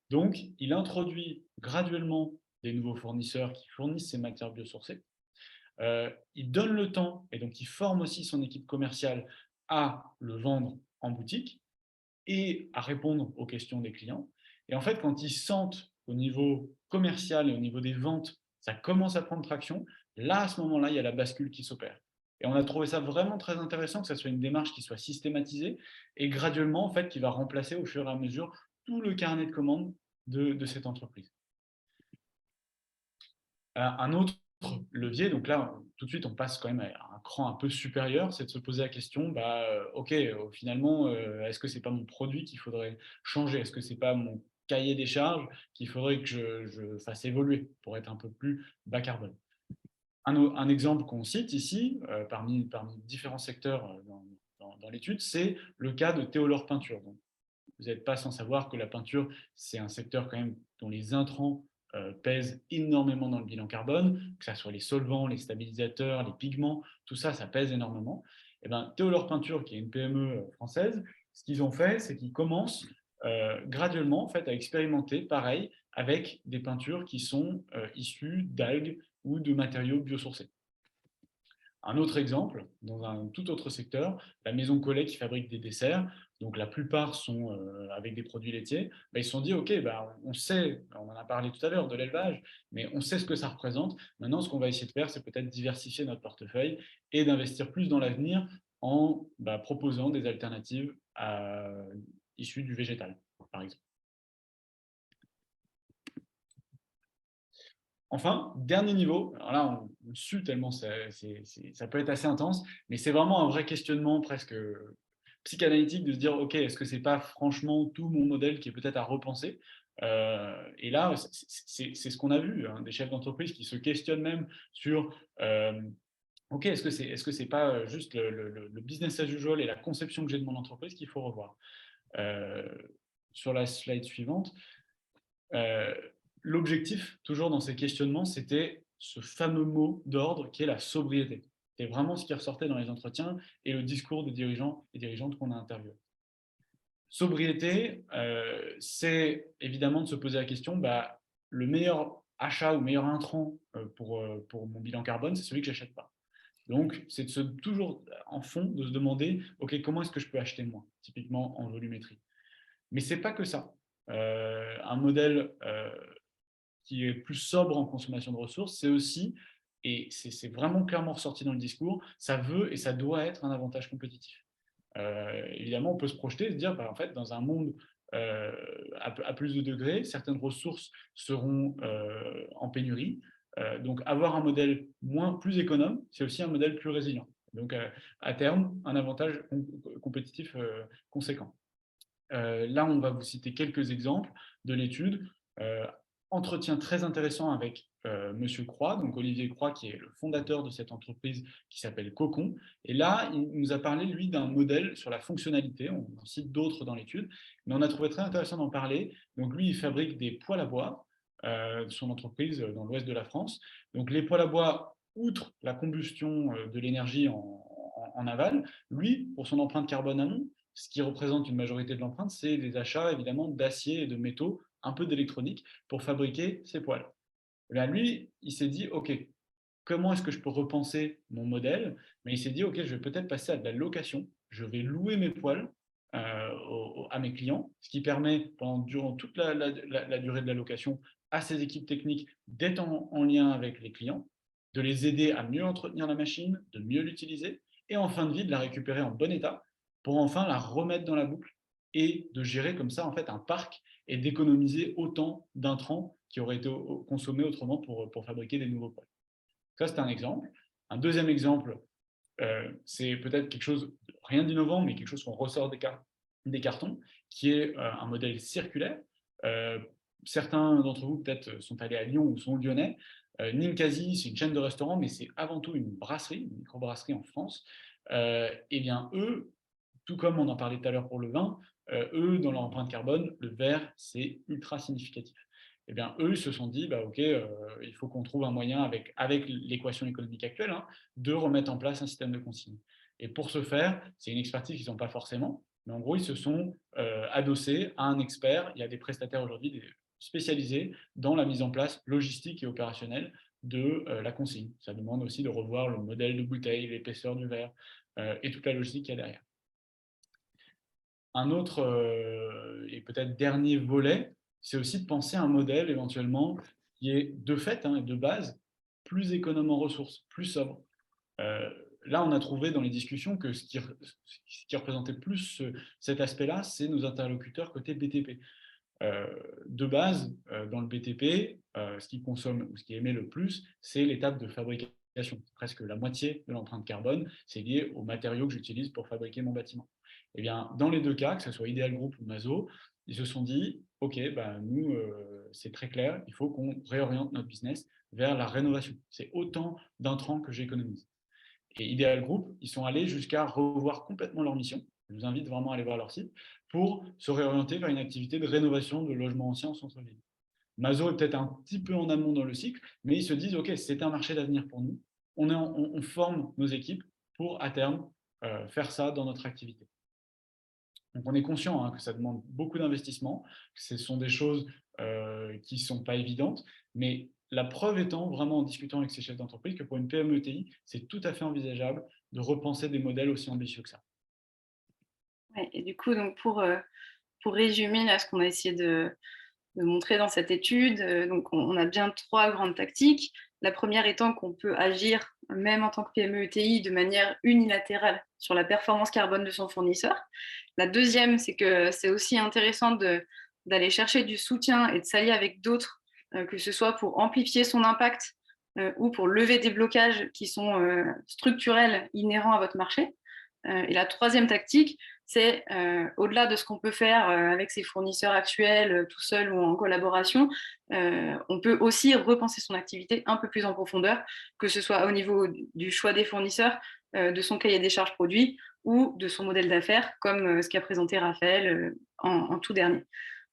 Donc, il introduit graduellement des nouveaux fournisseurs qui fournissent ces matières biosourcées. Il donne le temps, et donc il forme aussi son équipe commerciale à le vendre en boutique et à répondre aux questions des clients. Et en fait, quand ils sentent au niveau commercial et au niveau des ventes, ça commence à prendre traction, là, à ce moment-là, il y a la bascule qui s'opère. Et on a trouvé ça vraiment très intéressant, que ça soit une démarche qui soit systématisée et graduellement, en fait, qui va remplacer au fur et à mesure tout le carnet de commandes de cette entreprise. Un autre levier, donc là, tout de suite, on passe quand même à un cran un peu supérieur, c'est de se poser la question, OK, finalement, est-ce que ce n'est pas mon produit qu'il faudrait changer? Est-ce que ce n'est pas mon cahier des charges qu'il faudrait que je fasse évoluer pour être un peu plus bas carbone? Un exemple qu'on cite ici, parmi différents secteurs dans l'étude, c'est le cas de Théolore Peinture. Donc, vous n'êtes pas sans savoir que la peinture, c'est un secteur quand même dont les intrants pèsent énormément dans le bilan carbone, que ce soit les solvants, les stabilisateurs, les pigments, tout ça, ça pèse énormément. Et bien, Théolore Peinture, qui est une PME française, ce qu'ils ont fait, c'est qu'ils commencent graduellement en fait, à expérimenter, pareil, avec des peintures qui sont issues d'algues ou de matériaux biosourcés. Un autre exemple, dans un tout autre secteur, la maison Collet qui fabrique des desserts, donc la plupart sont avec des produits laitiers, ils se sont dit, OK, on sait, on en a parlé tout à l'heure de l'élevage, mais on sait ce que ça représente. Maintenant, ce qu'on va essayer de faire, c'est peut-être diversifier notre portefeuille et d'investir plus dans l'avenir en proposant des alternatives issues du végétal, par exemple. Enfin, dernier niveau, alors là on sue tellement ça peut être assez intense, mais c'est vraiment un vrai questionnement presque psychanalytique de se dire ok, est-ce que c'est pas franchement tout mon modèle qui est peut-être à repenser. Et là c'est ce qu'on a vu, hein, des chefs d'entreprise qui se questionnent même sur ok, est-ce que c'est pas juste le business as usual et la conception que j'ai de mon entreprise qu'il faut revoir. sur la slide suivante, l'objectif, toujours dans ces questionnements, c'était ce fameux mot d'ordre qui est la sobriété. C'est vraiment ce qui ressortait dans les entretiens et le discours des dirigeants et dirigeantes qu'on a interviewés. Sobriété, c'est évidemment de se poser la question, le meilleur achat ou meilleur intrant pour mon bilan carbone, c'est celui que j'achète pas. Donc, c'est toujours en fond de se demander, OK, comment est-ce que je peux acheter moins, typiquement en volumétrie. Mais c'est pas que ça. Un modèle qui est plus sobre en consommation de ressources, c'est aussi, et c'est vraiment clairement ressorti dans le discours, ça veut et ça doit être un avantage compétitif. Évidemment, on peut se projeter et se dire, en fait, dans un monde à plus de degrés, certaines ressources seront en pénurie. Donc, avoir un modèle plus économe, c'est aussi un modèle plus résilient. Donc, à terme, un avantage compétitif conséquent. Là, on va vous citer quelques exemples de l'étude. Entretien très intéressant avec Monsieur Croix, donc Olivier Croix, qui est le fondateur de cette entreprise qui s'appelle Cocon. Et là, il nous a parlé, lui, d'un modèle sur la fonctionnalité. On en cite d'autres dans l'étude, mais on a trouvé très intéressant d'en parler. Donc, lui, il fabrique des poêles à bois, son entreprise dans l'ouest de la France. Donc, les poêles à bois, outre la combustion de l'énergie en aval, lui, pour son empreinte carbone amont, ce qui représente une majorité de l'empreinte, c'est des achats évidemment d'acier et de métaux, un peu d'électronique, pour fabriquer ces poêles. Là, lui, il s'est dit, OK, comment est-ce que je peux repenser mon modèle? Mais il s'est dit, OK, je vais peut-être passer à de la location. Je vais louer mes poêles à mes clients, ce qui permet, durant toute la durée de la location, à ces équipes techniques d'être en lien avec les clients, de les aider à mieux entretenir la machine, de mieux l'utiliser, et en fin de vie, de la récupérer en bon état pour enfin la remettre dans la boucle et de gérer comme ça en fait un parc et d'économiser autant d'intrants qui auraient été consommés autrement pour fabriquer des nouveaux poêles. Ça, c'est un exemple. Un deuxième exemple, c'est peut-être quelque chose, rien d'innovant, mais quelque chose qu'on ressort des cartons, qui est un modèle circulaire. Euh, Certains d'entre vous peut-être sont allés à Lyon ou sont lyonnais. Ninkasi, c'est une chaîne de restaurants, mais c'est avant tout une brasserie, une microbrasserie en France. Eh bien, eux, tout comme on en parlait tout à l'heure pour le vin, eux, dans leur empreinte carbone, le verre, c'est ultra significatif. Eh bien, eux, ils se sont dit, OK, il faut qu'on trouve un moyen, avec l'équation économique actuelle, de remettre en place un système de consigne. Et pour ce faire, c'est une expertise qu'ils n'ont pas forcément, mais en gros, ils se sont adossés à un expert. Il y a des prestataires aujourd'hui spécialisés dans la mise en place logistique et opérationnelle de la consigne. Ça demande aussi de revoir le modèle de bouteille, l'épaisseur du verre et toute la logistique qu'il y a derrière. Un autre et peut-être dernier volet, c'est aussi de penser à un modèle éventuellement qui est de fait et de base plus économe en ressources, plus sobre. Là, on a trouvé dans les discussions que ce qui représentait plus cet aspect-là, c'est nos interlocuteurs côté BTP. De base, dans le BTP, ce qui consomme ou ce qui émet le plus, c'est l'étape de fabrication. Presque la moitié de l'empreinte carbone, c'est lié aux matériaux que j'utilise pour fabriquer mon bâtiment. Eh bien, dans les deux cas, que ce soit Ideal Group ou Mazo, ils se sont dit, OK, nous, c'est très clair, il faut qu'on réoriente notre business vers la rénovation. C'est autant d'intrants que j'économise. Et Ideal Group, ils sont allés jusqu'à revoir complètement leur mission. Je vous invite vraiment à aller voir leur site pour se réorienter vers une activité de rénovation de logements anciens en centre-ville. Mazo est peut-être un petit peu en amont dans le cycle, mais ils se disent, OK, c'est un marché d'avenir pour nous. On forme nos équipes pour, à terme, faire ça dans notre activité. Donc, on est conscient que ça demande beaucoup d'investissement, que ce sont des choses qui ne sont pas évidentes, mais la preuve étant, vraiment en discutant avec ces chefs d'entreprise, que pour une PME ETI, c'est tout à fait envisageable de repenser des modèles aussi ambitieux que ça. Ouais, et du coup, donc pour résumer là, ce qu'on a essayé de montrer dans cette étude, donc on a bien 3 grandes tactiques. La première étant qu'on peut agir, même en tant que PME ETI, de manière unilatérale sur la performance carbone de son fournisseur. La deuxième, c'est que c'est aussi intéressant d'aller chercher du soutien et de s'allier avec d'autres, que ce soit pour amplifier son impact ou pour lever des blocages qui sont structurels, inhérents à votre marché. Et la troisième tactique, c'est au-delà de ce qu'on peut faire avec ses fournisseurs actuels, tout seul ou en collaboration, on peut aussi repenser son activité un peu plus en profondeur, que ce soit au niveau du choix des fournisseurs, de son cahier des charges produits ou de son modèle d'affaires, comme ce qu'a présenté Raphaël en tout dernier.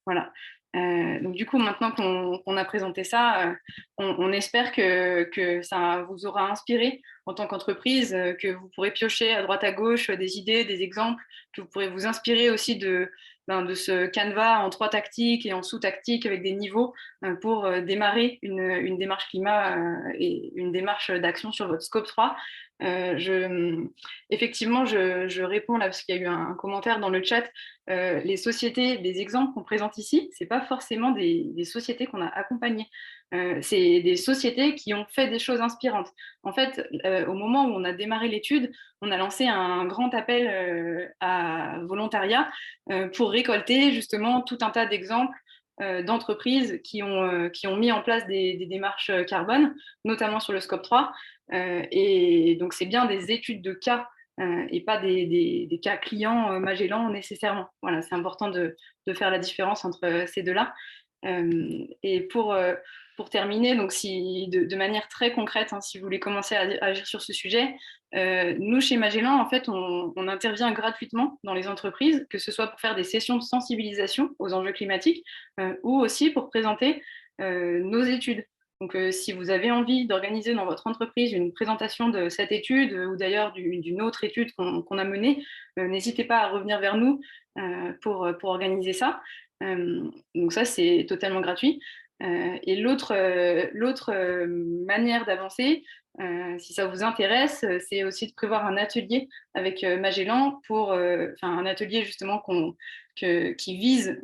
Voilà. Donc du coup, maintenant qu'on a présenté ça, on espère que ça vous aura inspiré en tant qu'entreprise, que vous pourrez piocher à droite à gauche des idées, des exemples, que vous pourrez vous inspirer aussi de ce canevas en 3 tactiques et en sous-tactiques avec des niveaux pour démarrer une démarche climat et une démarche d'action sur votre scope 3. Effectivement, je réponds là parce qu'il y a eu un commentaire dans le chat. Les sociétés, les exemples qu'on présente ici, ce n'est pas forcément des sociétés qu'on a accompagnées. C'est des sociétés qui ont fait des choses inspirantes. En fait, au moment où on a démarré l'étude, on a lancé un grand appel à volontariat pour récolter justement tout un tas d'exemples d'entreprises qui ont mis en place des démarches carbone, notamment sur le scope 3. Et donc, c'est bien des études de cas et pas des cas clients Magellan nécessairement. Voilà, c'est important de faire la différence entre ces deux-là. Et pour terminer, donc de manière très concrète, hein, si vous voulez commencer à agir sur ce sujet, nous, chez Magellan, en fait, on intervient gratuitement dans les entreprises, que ce soit pour faire des sessions de sensibilisation aux enjeux climatiques ou aussi pour présenter nos études. Donc, si vous avez envie d'organiser dans votre entreprise une présentation de cette étude ou d'ailleurs d'une autre étude qu'on a menée, n'hésitez pas à revenir vers nous pour organiser ça. Donc ça, c'est totalement gratuit. Et l'autre manière d'avancer, si ça vous intéresse, c'est aussi de prévoir un atelier avec Magellan un atelier justement qui vise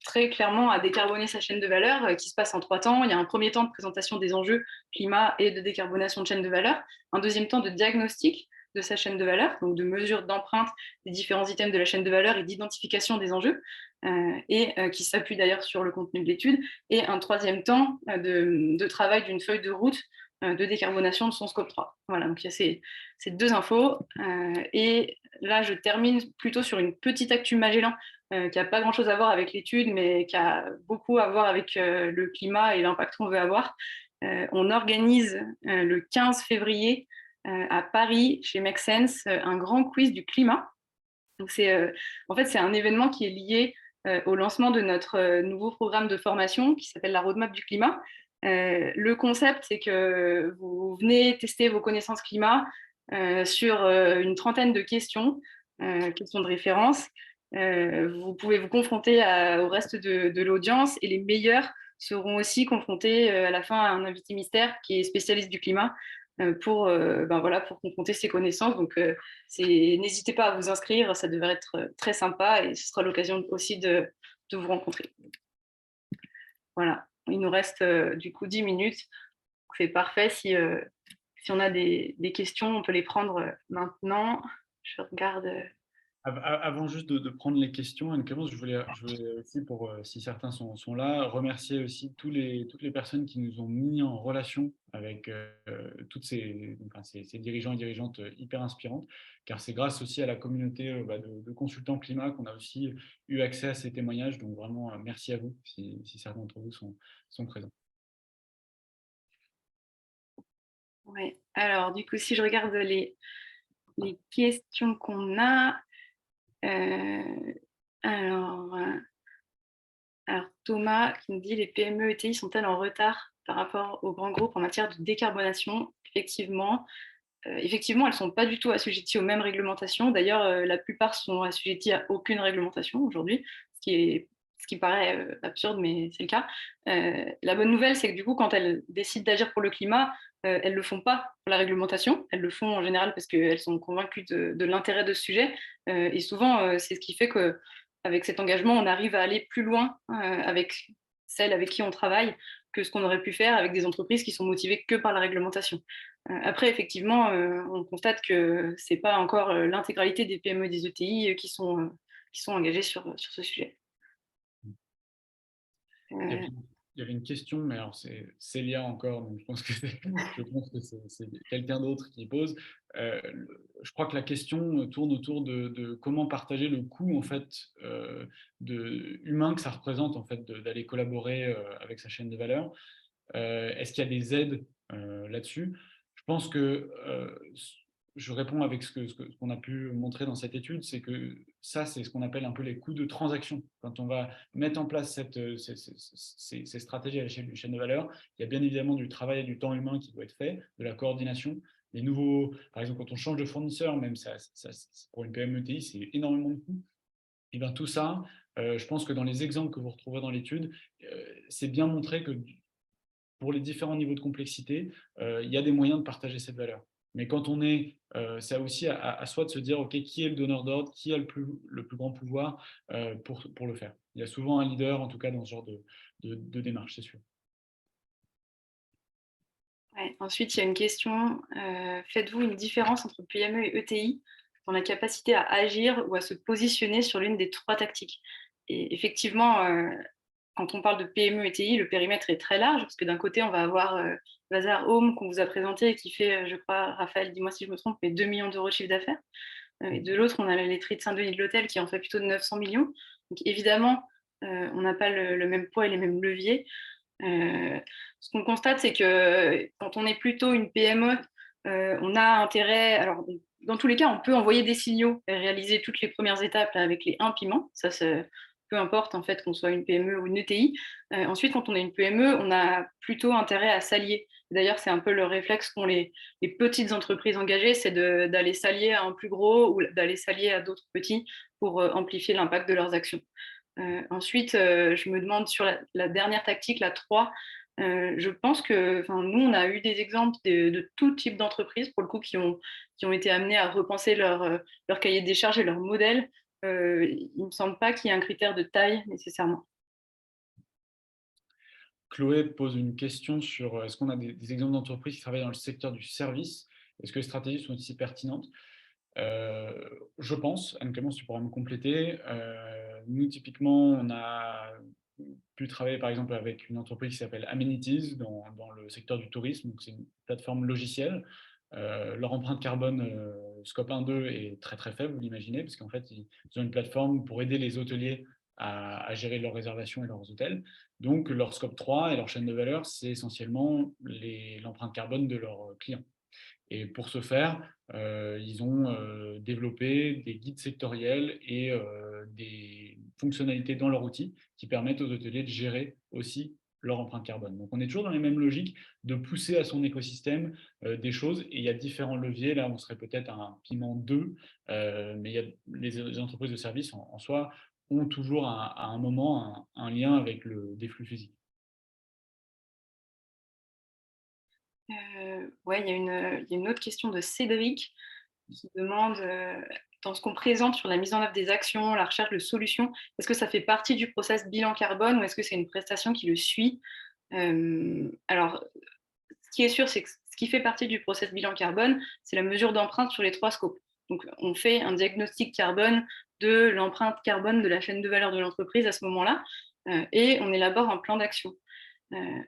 très clairement à décarboner sa chaîne de valeur, qui se passe en 3 temps. Il y a un premier temps de présentation des enjeux climat et de décarbonation de chaîne de valeur, un deuxième temps de diagnostic de sa chaîne de valeur, donc de mesure d'empreinte des différents items de la chaîne de valeur et d'identification des enjeux, qui s'appuie d'ailleurs sur le contenu de l'étude, et un troisième temps de travail d'une feuille de route de décarbonation de son scope 3. Voilà, donc il y a ces 2 infos. Et là, je termine plutôt sur une petite actu Magellan qui n'a pas grand-chose à voir avec l'étude, mais qui a beaucoup à voir avec le climat et l'impact qu'on veut avoir. On organise le 15 février à Paris, chez Make Sense, un grand quiz du climat. Donc en fait, c'est un événement qui est lié au lancement de notre nouveau programme de formation qui s'appelle la Roadmap du climat. Le concept, c'est que vous venez tester vos connaissances climat sur une trentaine de questions de référence. Vous pouvez vous confronter au reste de l'audience et les meilleurs seront aussi confrontés à la fin à un invité mystère qui est spécialiste du climat pour confronter ses connaissances. Donc, n'hésitez pas à vous inscrire, ça devrait être très sympa et ce sera l'occasion aussi de vous rencontrer. Voilà, il nous reste du coup 10 minutes. C'est parfait. Si on a des questions, on peut les prendre maintenant. Je regarde. Avant juste de prendre les questions, Anne-Clémence, je voulais aussi, si certains sont là, remercier aussi toutes les personnes qui nous ont mis en relation avec toutes ces dirigeants et dirigeantes hyper inspirantes, car c'est grâce aussi à la communauté de consultants climat qu'on a aussi eu accès à ces témoignages. Donc vraiment, merci à vous si certains d'entre vous sont présents. Ouais. Alors, du coup, si je regarde les questions qu'on a, alors Thomas qui nous dit les PME ETI sont-elles en retard par rapport aux grands groupes en matière de décarbonation? Effectivement, elles ne sont pas du tout assujetties aux mêmes réglementations. D'ailleurs, la plupart sont assujetties à aucune réglementation aujourd'hui, ce qui paraît absurde, mais c'est le cas. La bonne nouvelle, c'est que du coup, quand elles décident d'agir pour le climat, elles ne le font pas pour la réglementation. Elles le font en général parce qu'elles sont convaincues de l'intérêt de ce sujet. Et souvent, c'est ce qui fait qu'avec cet engagement, on arrive à aller plus loin avec celles avec qui on travaille que ce qu'on aurait pu faire avec des entreprises qui sont motivées que par la réglementation. Après, effectivement, on constate que ce n'est pas encore l'intégralité des PME et des ETI qui sont engagées sur ce sujet. Il y avait une question, mais alors c'est Célia encore, donc je pense que c'est quelqu'un d'autre qui pose. Je crois que la question tourne autour de comment partager le coût en fait humain que ça représente en fait d'aller collaborer avec sa chaîne de valeur. Est-ce qu'il y a des aides là-dessus? Je pense que je réponds avec ce qu'on a pu montrer dans cette étude, c'est que ça, c'est ce qu'on appelle un peu les coûts de transaction. Quand on va mettre en place ces stratégies à l'échelle d'une chaîne de valeur, il y a bien évidemment du travail et du temps humain qui doit être fait, de la coordination. Les nouveaux, par exemple, quand on change de fournisseur, même pour une PME ETI, c'est énormément de coûts. Et bien tout ça, je pense que dans les exemples que vous retrouverez dans l'étude, c'est bien montré que pour les différents niveaux de complexité, il y a des moyens de partager cette valeur. Mais quand on est, c'est aussi à soi de se dire, OK, qui est le donneur d'ordre, qui a le plus grand pouvoir pour le faire. Il y a souvent un leader, en tout cas, dans ce genre de démarche, c'est sûr. Ouais. Ensuite, il y a une question. Faites-vous une différence entre PME et ETI dans la capacité à agir ou à se positionner sur l'une des 3 tactiques? Et effectivement, quand on parle de PME ETI, le périmètre est très large parce que d'un côté, on va avoir Bazar Home qu'on vous a présenté et qui fait, je crois, Raphaël, dis-moi si je me trompe, mais 2 millions d'euros de chiffre d'affaires. Et de l'autre, on a la laiterie de Saint-Denis de l'Hôtel qui en fait plutôt de 900 millions. Donc évidemment, on n'a pas le même poids et les mêmes leviers. Ce qu'on constate, c'est que quand on est plutôt une PME, on a intérêt. Alors, dans tous les cas, on peut envoyer des signaux et réaliser toutes les premières étapes là, avec les 1 piment. Ça, peu importe en fait qu'on soit une PME ou une ETI. Ensuite, quand on est une PME, on a plutôt intérêt à s'allier. D'ailleurs, c'est un peu le réflexe qu'ont les petites entreprises engagées, c'est d'aller s'allier à un plus gros ou d'aller s'allier à d'autres petits pour amplifier l'impact de leurs actions. Ensuite, je me demande sur la dernière tactique, la 3, je pense que nous, on a eu des exemples de tout type d'entreprises, pour le coup, qui ont été amenées à repenser leur cahier des charges et leur modèle. Il ne me semble pas qu'il y ait un critère de taille nécessairement. Chloé pose une question sur est-ce qu'on a des exemples d'entreprises qui travaillent dans le secteur du service? Est-ce que les stratégies sont aussi pertinentes? Je pense, Anne-Clémence, tu pourras me compléter. Nous, typiquement, on a pu travailler par exemple avec une entreprise qui s'appelle Amenities dans le secteur du tourisme. C'est une plateforme logicielle. Leur empreinte carbone scope 1-2 est très très faible, vous l'imaginez, parce qu'en fait, ils ont une plateforme pour aider les hôteliers à gérer leurs réservations et leurs hôtels. Donc, leur scope 3 et leur chaîne de valeur, c'est essentiellement l'empreinte carbone de leurs clients. Et pour ce faire, ils ont développé des guides sectoriels et des fonctionnalités dans leur outil qui permettent aux hôteliers de gérer aussi leur empreinte carbone. Donc on est toujours dans les mêmes logiques de pousser à son écosystème des choses, et il y a différents leviers. Là, on serait peut-être à un piment 2, mais il y a les entreprises de services en soi ont toujours à un moment un lien avec des flux physiques. Ouais, il y a une autre question de Cédric qui demande, dans ce qu'on présente sur la mise en œuvre des actions, la recherche de solutions, est-ce que ça fait partie du process bilan carbone ou est-ce que c'est une prestation qui le suit? Alors, ce qui est sûr, c'est que ce qui fait partie du process bilan carbone, c'est la mesure d'empreinte sur les 3 scopes. Donc, on fait un diagnostic carbone de l'empreinte carbone de la chaîne de valeur de l'entreprise à ce moment-là, et on élabore un plan d'action.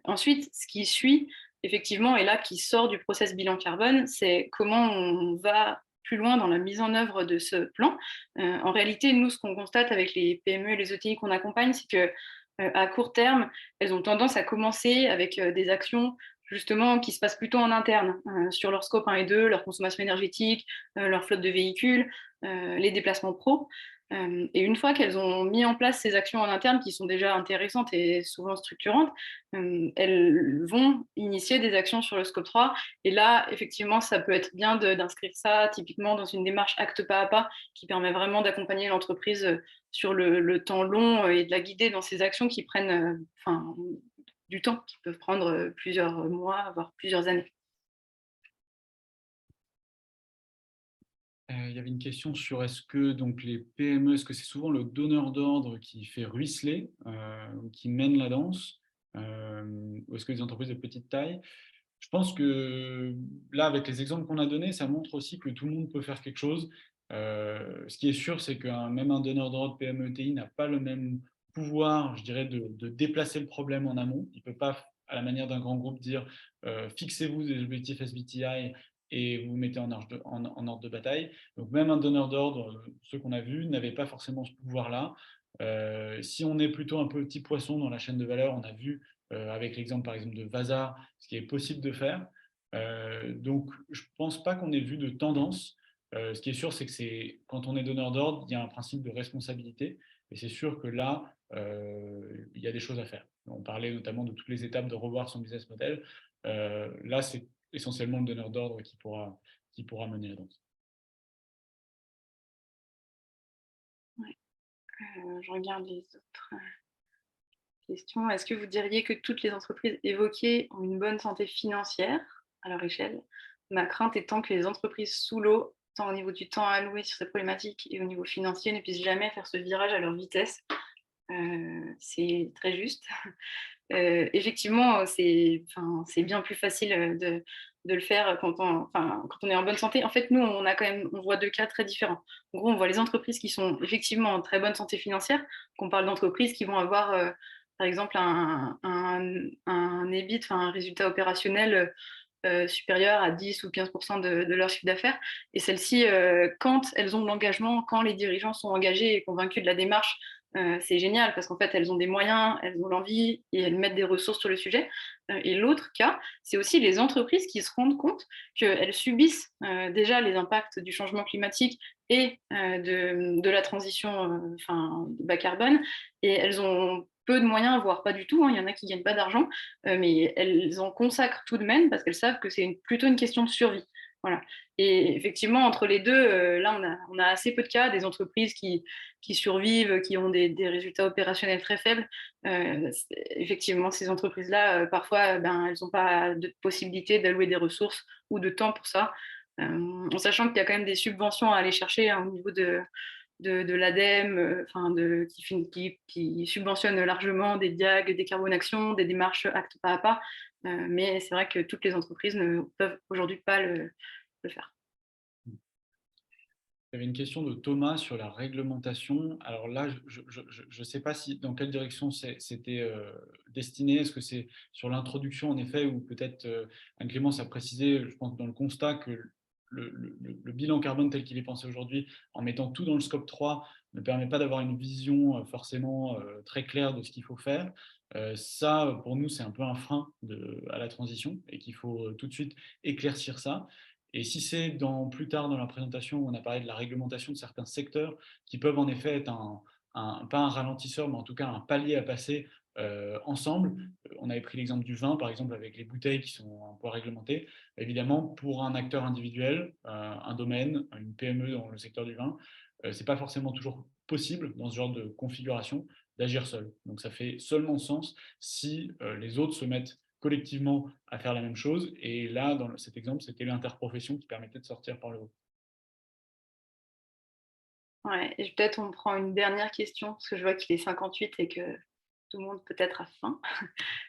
Ensuite, ce qui suit, effectivement, et là qui sort du process bilan carbone, c'est comment on va plus loin dans la mise en œuvre de ce plan. En réalité, nous, ce qu'on constate avec les PME et les ETI qu'on accompagne, c'est que à court terme, elles ont tendance à commencer avec des actions justement qui se passent plutôt en interne, sur leur scope 1 et 2, leur consommation énergétique, leur flotte de véhicules, les déplacements pro. Et une fois qu'elles ont mis en place ces actions en interne qui sont déjà intéressantes et souvent structurantes, elles vont initier des actions sur le scope 3. Et là, effectivement, ça peut être bien d'inscrire ça typiquement dans une démarche acte pas à pas qui permet vraiment d'accompagner l'entreprise sur le temps long et de la guider dans ces actions qui prennent du temps, qui peuvent prendre plusieurs mois, voire plusieurs années. Il y avait une question sur est-ce que donc, les PME, est-ce que c'est souvent le donneur d'ordre qui fait ruisseler, qui mène la danse, ou est-ce que les entreprises de petite taille? Je pense que là, avec les exemples qu'on a donnés, ça montre aussi que tout le monde peut faire quelque chose. Ce qui est sûr, c'est que même un donneur d'ordre PME-ETI n'a pas le même pouvoir, je dirais, de déplacer le problème en amont. Il ne peut pas, à la manière d'un grand groupe, dire fixez-vous des objectifs SBTI et vous vous mettez en ordre de bataille. Donc même un donneur d'ordre, ceux qu'on a vus, n'avait pas forcément ce pouvoir-là. Si on est plutôt un petit poisson dans la chaîne de valeur, on a vu avec l'exemple par exemple de Vasa, ce qui est possible de faire. Donc, je ne pense pas qu'on ait vu de tendance. Ce qui est sûr, c'est que quand on est donneur d'ordre, il y a un principe de responsabilité. Et c'est sûr que là, il y a des choses à faire. On parlait notamment de toutes les étapes de revoir son business model. Là, c'est essentiellement le donneur d'ordre qui pourra mener la danse. Ouais. Je regarde les autres questions. Est-ce que vous diriez que toutes les entreprises évoquées ont une bonne santé financière à leur échelle? Ma crainte étant que les entreprises sous l'eau, tant au niveau du temps alloué sur ces problématiques et au niveau financier, ne puissent jamais faire ce virage à leur vitesse. C'est très juste. Effectivement, c'est bien plus facile de le faire quand on est en bonne santé. En fait, nous, on voit deux cas très différents. En gros, on voit les entreprises qui sont effectivement en très bonne santé financière, qu'on parle d'entreprises qui vont avoir, par exemple, un EBIT, un résultat opérationnel supérieur à 10 ou 15% de leur chiffre d'affaires. Et celles-ci, quand elles ont de l'engagement, quand les dirigeants sont engagés et convaincus de la démarche, c'est génial parce qu'en fait, elles ont des moyens, elles ont l'envie et elles mettent des ressources sur le sujet. Et l'autre cas, c'est aussi les entreprises qui se rendent compte qu'elles subissent déjà les impacts du changement climatique et de la transition bas carbone. Et elles ont peu de moyens, voire pas du tout. Il y en a qui ne gagnent pas d'argent, mais elles en consacrent tout de même parce qu'elles savent que c'est plutôt une question de survie. Voilà. Et effectivement, entre les deux, là, on a assez peu de cas, des entreprises qui survivent, qui ont des résultats opérationnels très faibles. Effectivement, ces entreprises-là, parfois, elles n'ont pas de possibilité d'allouer des ressources ou de temps pour ça, en sachant qu'il y a quand même des subventions à aller chercher au niveau de l'ADEME, qui subventionne largement des diag, des carbonactions, des démarches acte pas à pas. Mais c'est vrai que toutes les entreprises ne peuvent aujourd'hui pas le faire. Il y avait une question de Thomas sur la réglementation. Alors là, je ne sais pas dans quelle direction c'était destiné. Est-ce que c'est sur l'introduction, en effet, ou peut-être Anne-Clémence a précisé, je pense, dans le constat que le bilan carbone tel qu'il est pensé aujourd'hui, en mettant tout dans le scope 3, ne permet pas d'avoir une vision forcément très claire de ce qu'il faut faire. Ça, pour nous, c'est un peu un frein à la transition et qu'il faut tout de suite éclaircir ça. Et si c'est plus tard dans la présentation où on a parlé de la réglementation de certains secteurs qui peuvent en effet être pas un ralentisseur, mais en tout cas un palier à passer ensemble. On avait pris l'exemple du vin, par exemple, avec les bouteilles qui sont un peu réglementées. Évidemment, pour un acteur individuel, un domaine, une PME dans le secteur du vin, ce n'est pas forcément toujours possible dans ce genre de configuration d'agir seul. Donc ça fait seulement sens si les autres se mettent collectivement à faire la même chose. Et là, dans cet exemple, c'était l'interprofession qui permettait de sortir par le haut. Ouais, et peut-être on prend une dernière question, parce que je vois qu'il est 58 et que tout le monde peut-être a faim.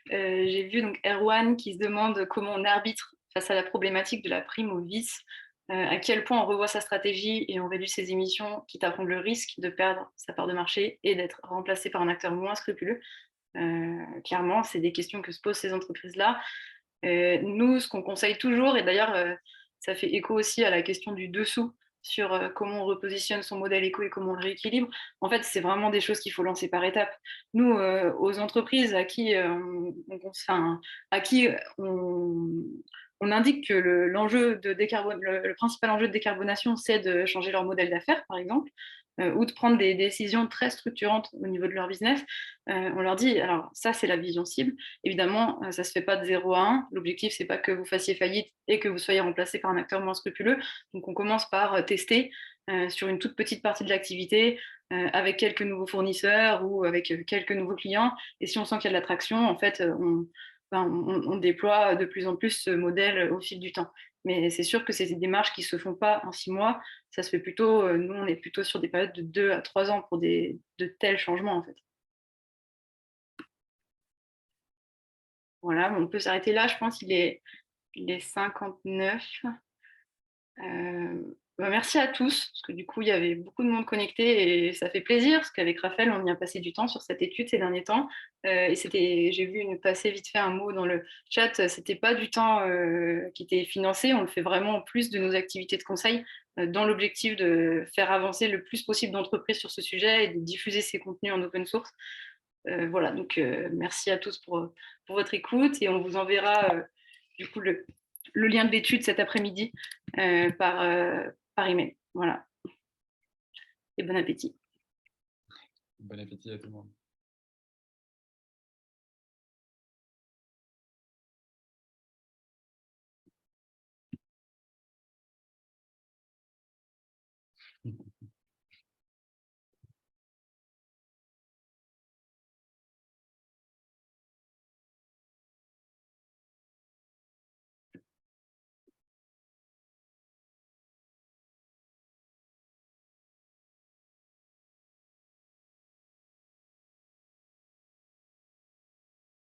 J'ai vu donc Erwan qui se demande comment on arbitre face à la problématique de la prime au vice, à quel point on revoit sa stratégie et on réduit ses émissions, quitte à prendre le risque de perdre sa part de marché et d'être remplacé par un acteur moins scrupuleux. Clairement, c'est des questions que se posent ces entreprises-là. Nous, ce qu'on conseille toujours, et d'ailleurs, ça fait écho aussi à la question du dessous sur comment on repositionne son modèle éco et comment on le rééquilibre. En fait, c'est vraiment des choses qu'il faut lancer par étapes. Nous, aux entreprises à qui on indique que le principal enjeu de décarbonation, c'est de changer leur modèle d'affaires, par exemple, ou de prendre des décisions très structurantes au niveau de leur business, on leur dit, alors ça, c'est la vision cible. Évidemment, ça ne se fait pas de 0 à 1. L'objectif, ce n'est pas que vous fassiez faillite et que vous soyez remplacé par un acteur moins scrupuleux. Donc, on commence par tester sur une toute petite partie de l'activité avec quelques nouveaux fournisseurs ou avec quelques nouveaux clients. Et si on sent qu'il y a de l'attraction, en fait, on déploie de plus en plus ce modèle au fil du temps. Mais c'est sûr que c'est des démarches qui ne se font pas en 6 mois. Ça se fait plutôt, nous, on est plutôt sur des périodes de 2 à 3 ans pour de tels changements, en fait. Voilà, on peut s'arrêter là. Je pense qu'il est 59. Merci à tous, parce que du coup, il y avait beaucoup de monde connecté et ça fait plaisir, parce qu'avec Raphaël, on y a passé du temps sur cette étude ces derniers temps. J'ai vu passer vite fait un mot dans le chat, c'était pas du temps qui était financé, on le fait vraiment en plus de nos activités de conseil, dans l'objectif de faire avancer le plus possible d'entreprises sur ce sujet et de diffuser ces contenus en open source. Voilà, donc merci à tous pour votre écoute et on vous enverra du coup le lien de l'étude cet après-midi par email. Voilà. Et bon appétit. Bon appétit à tout le monde.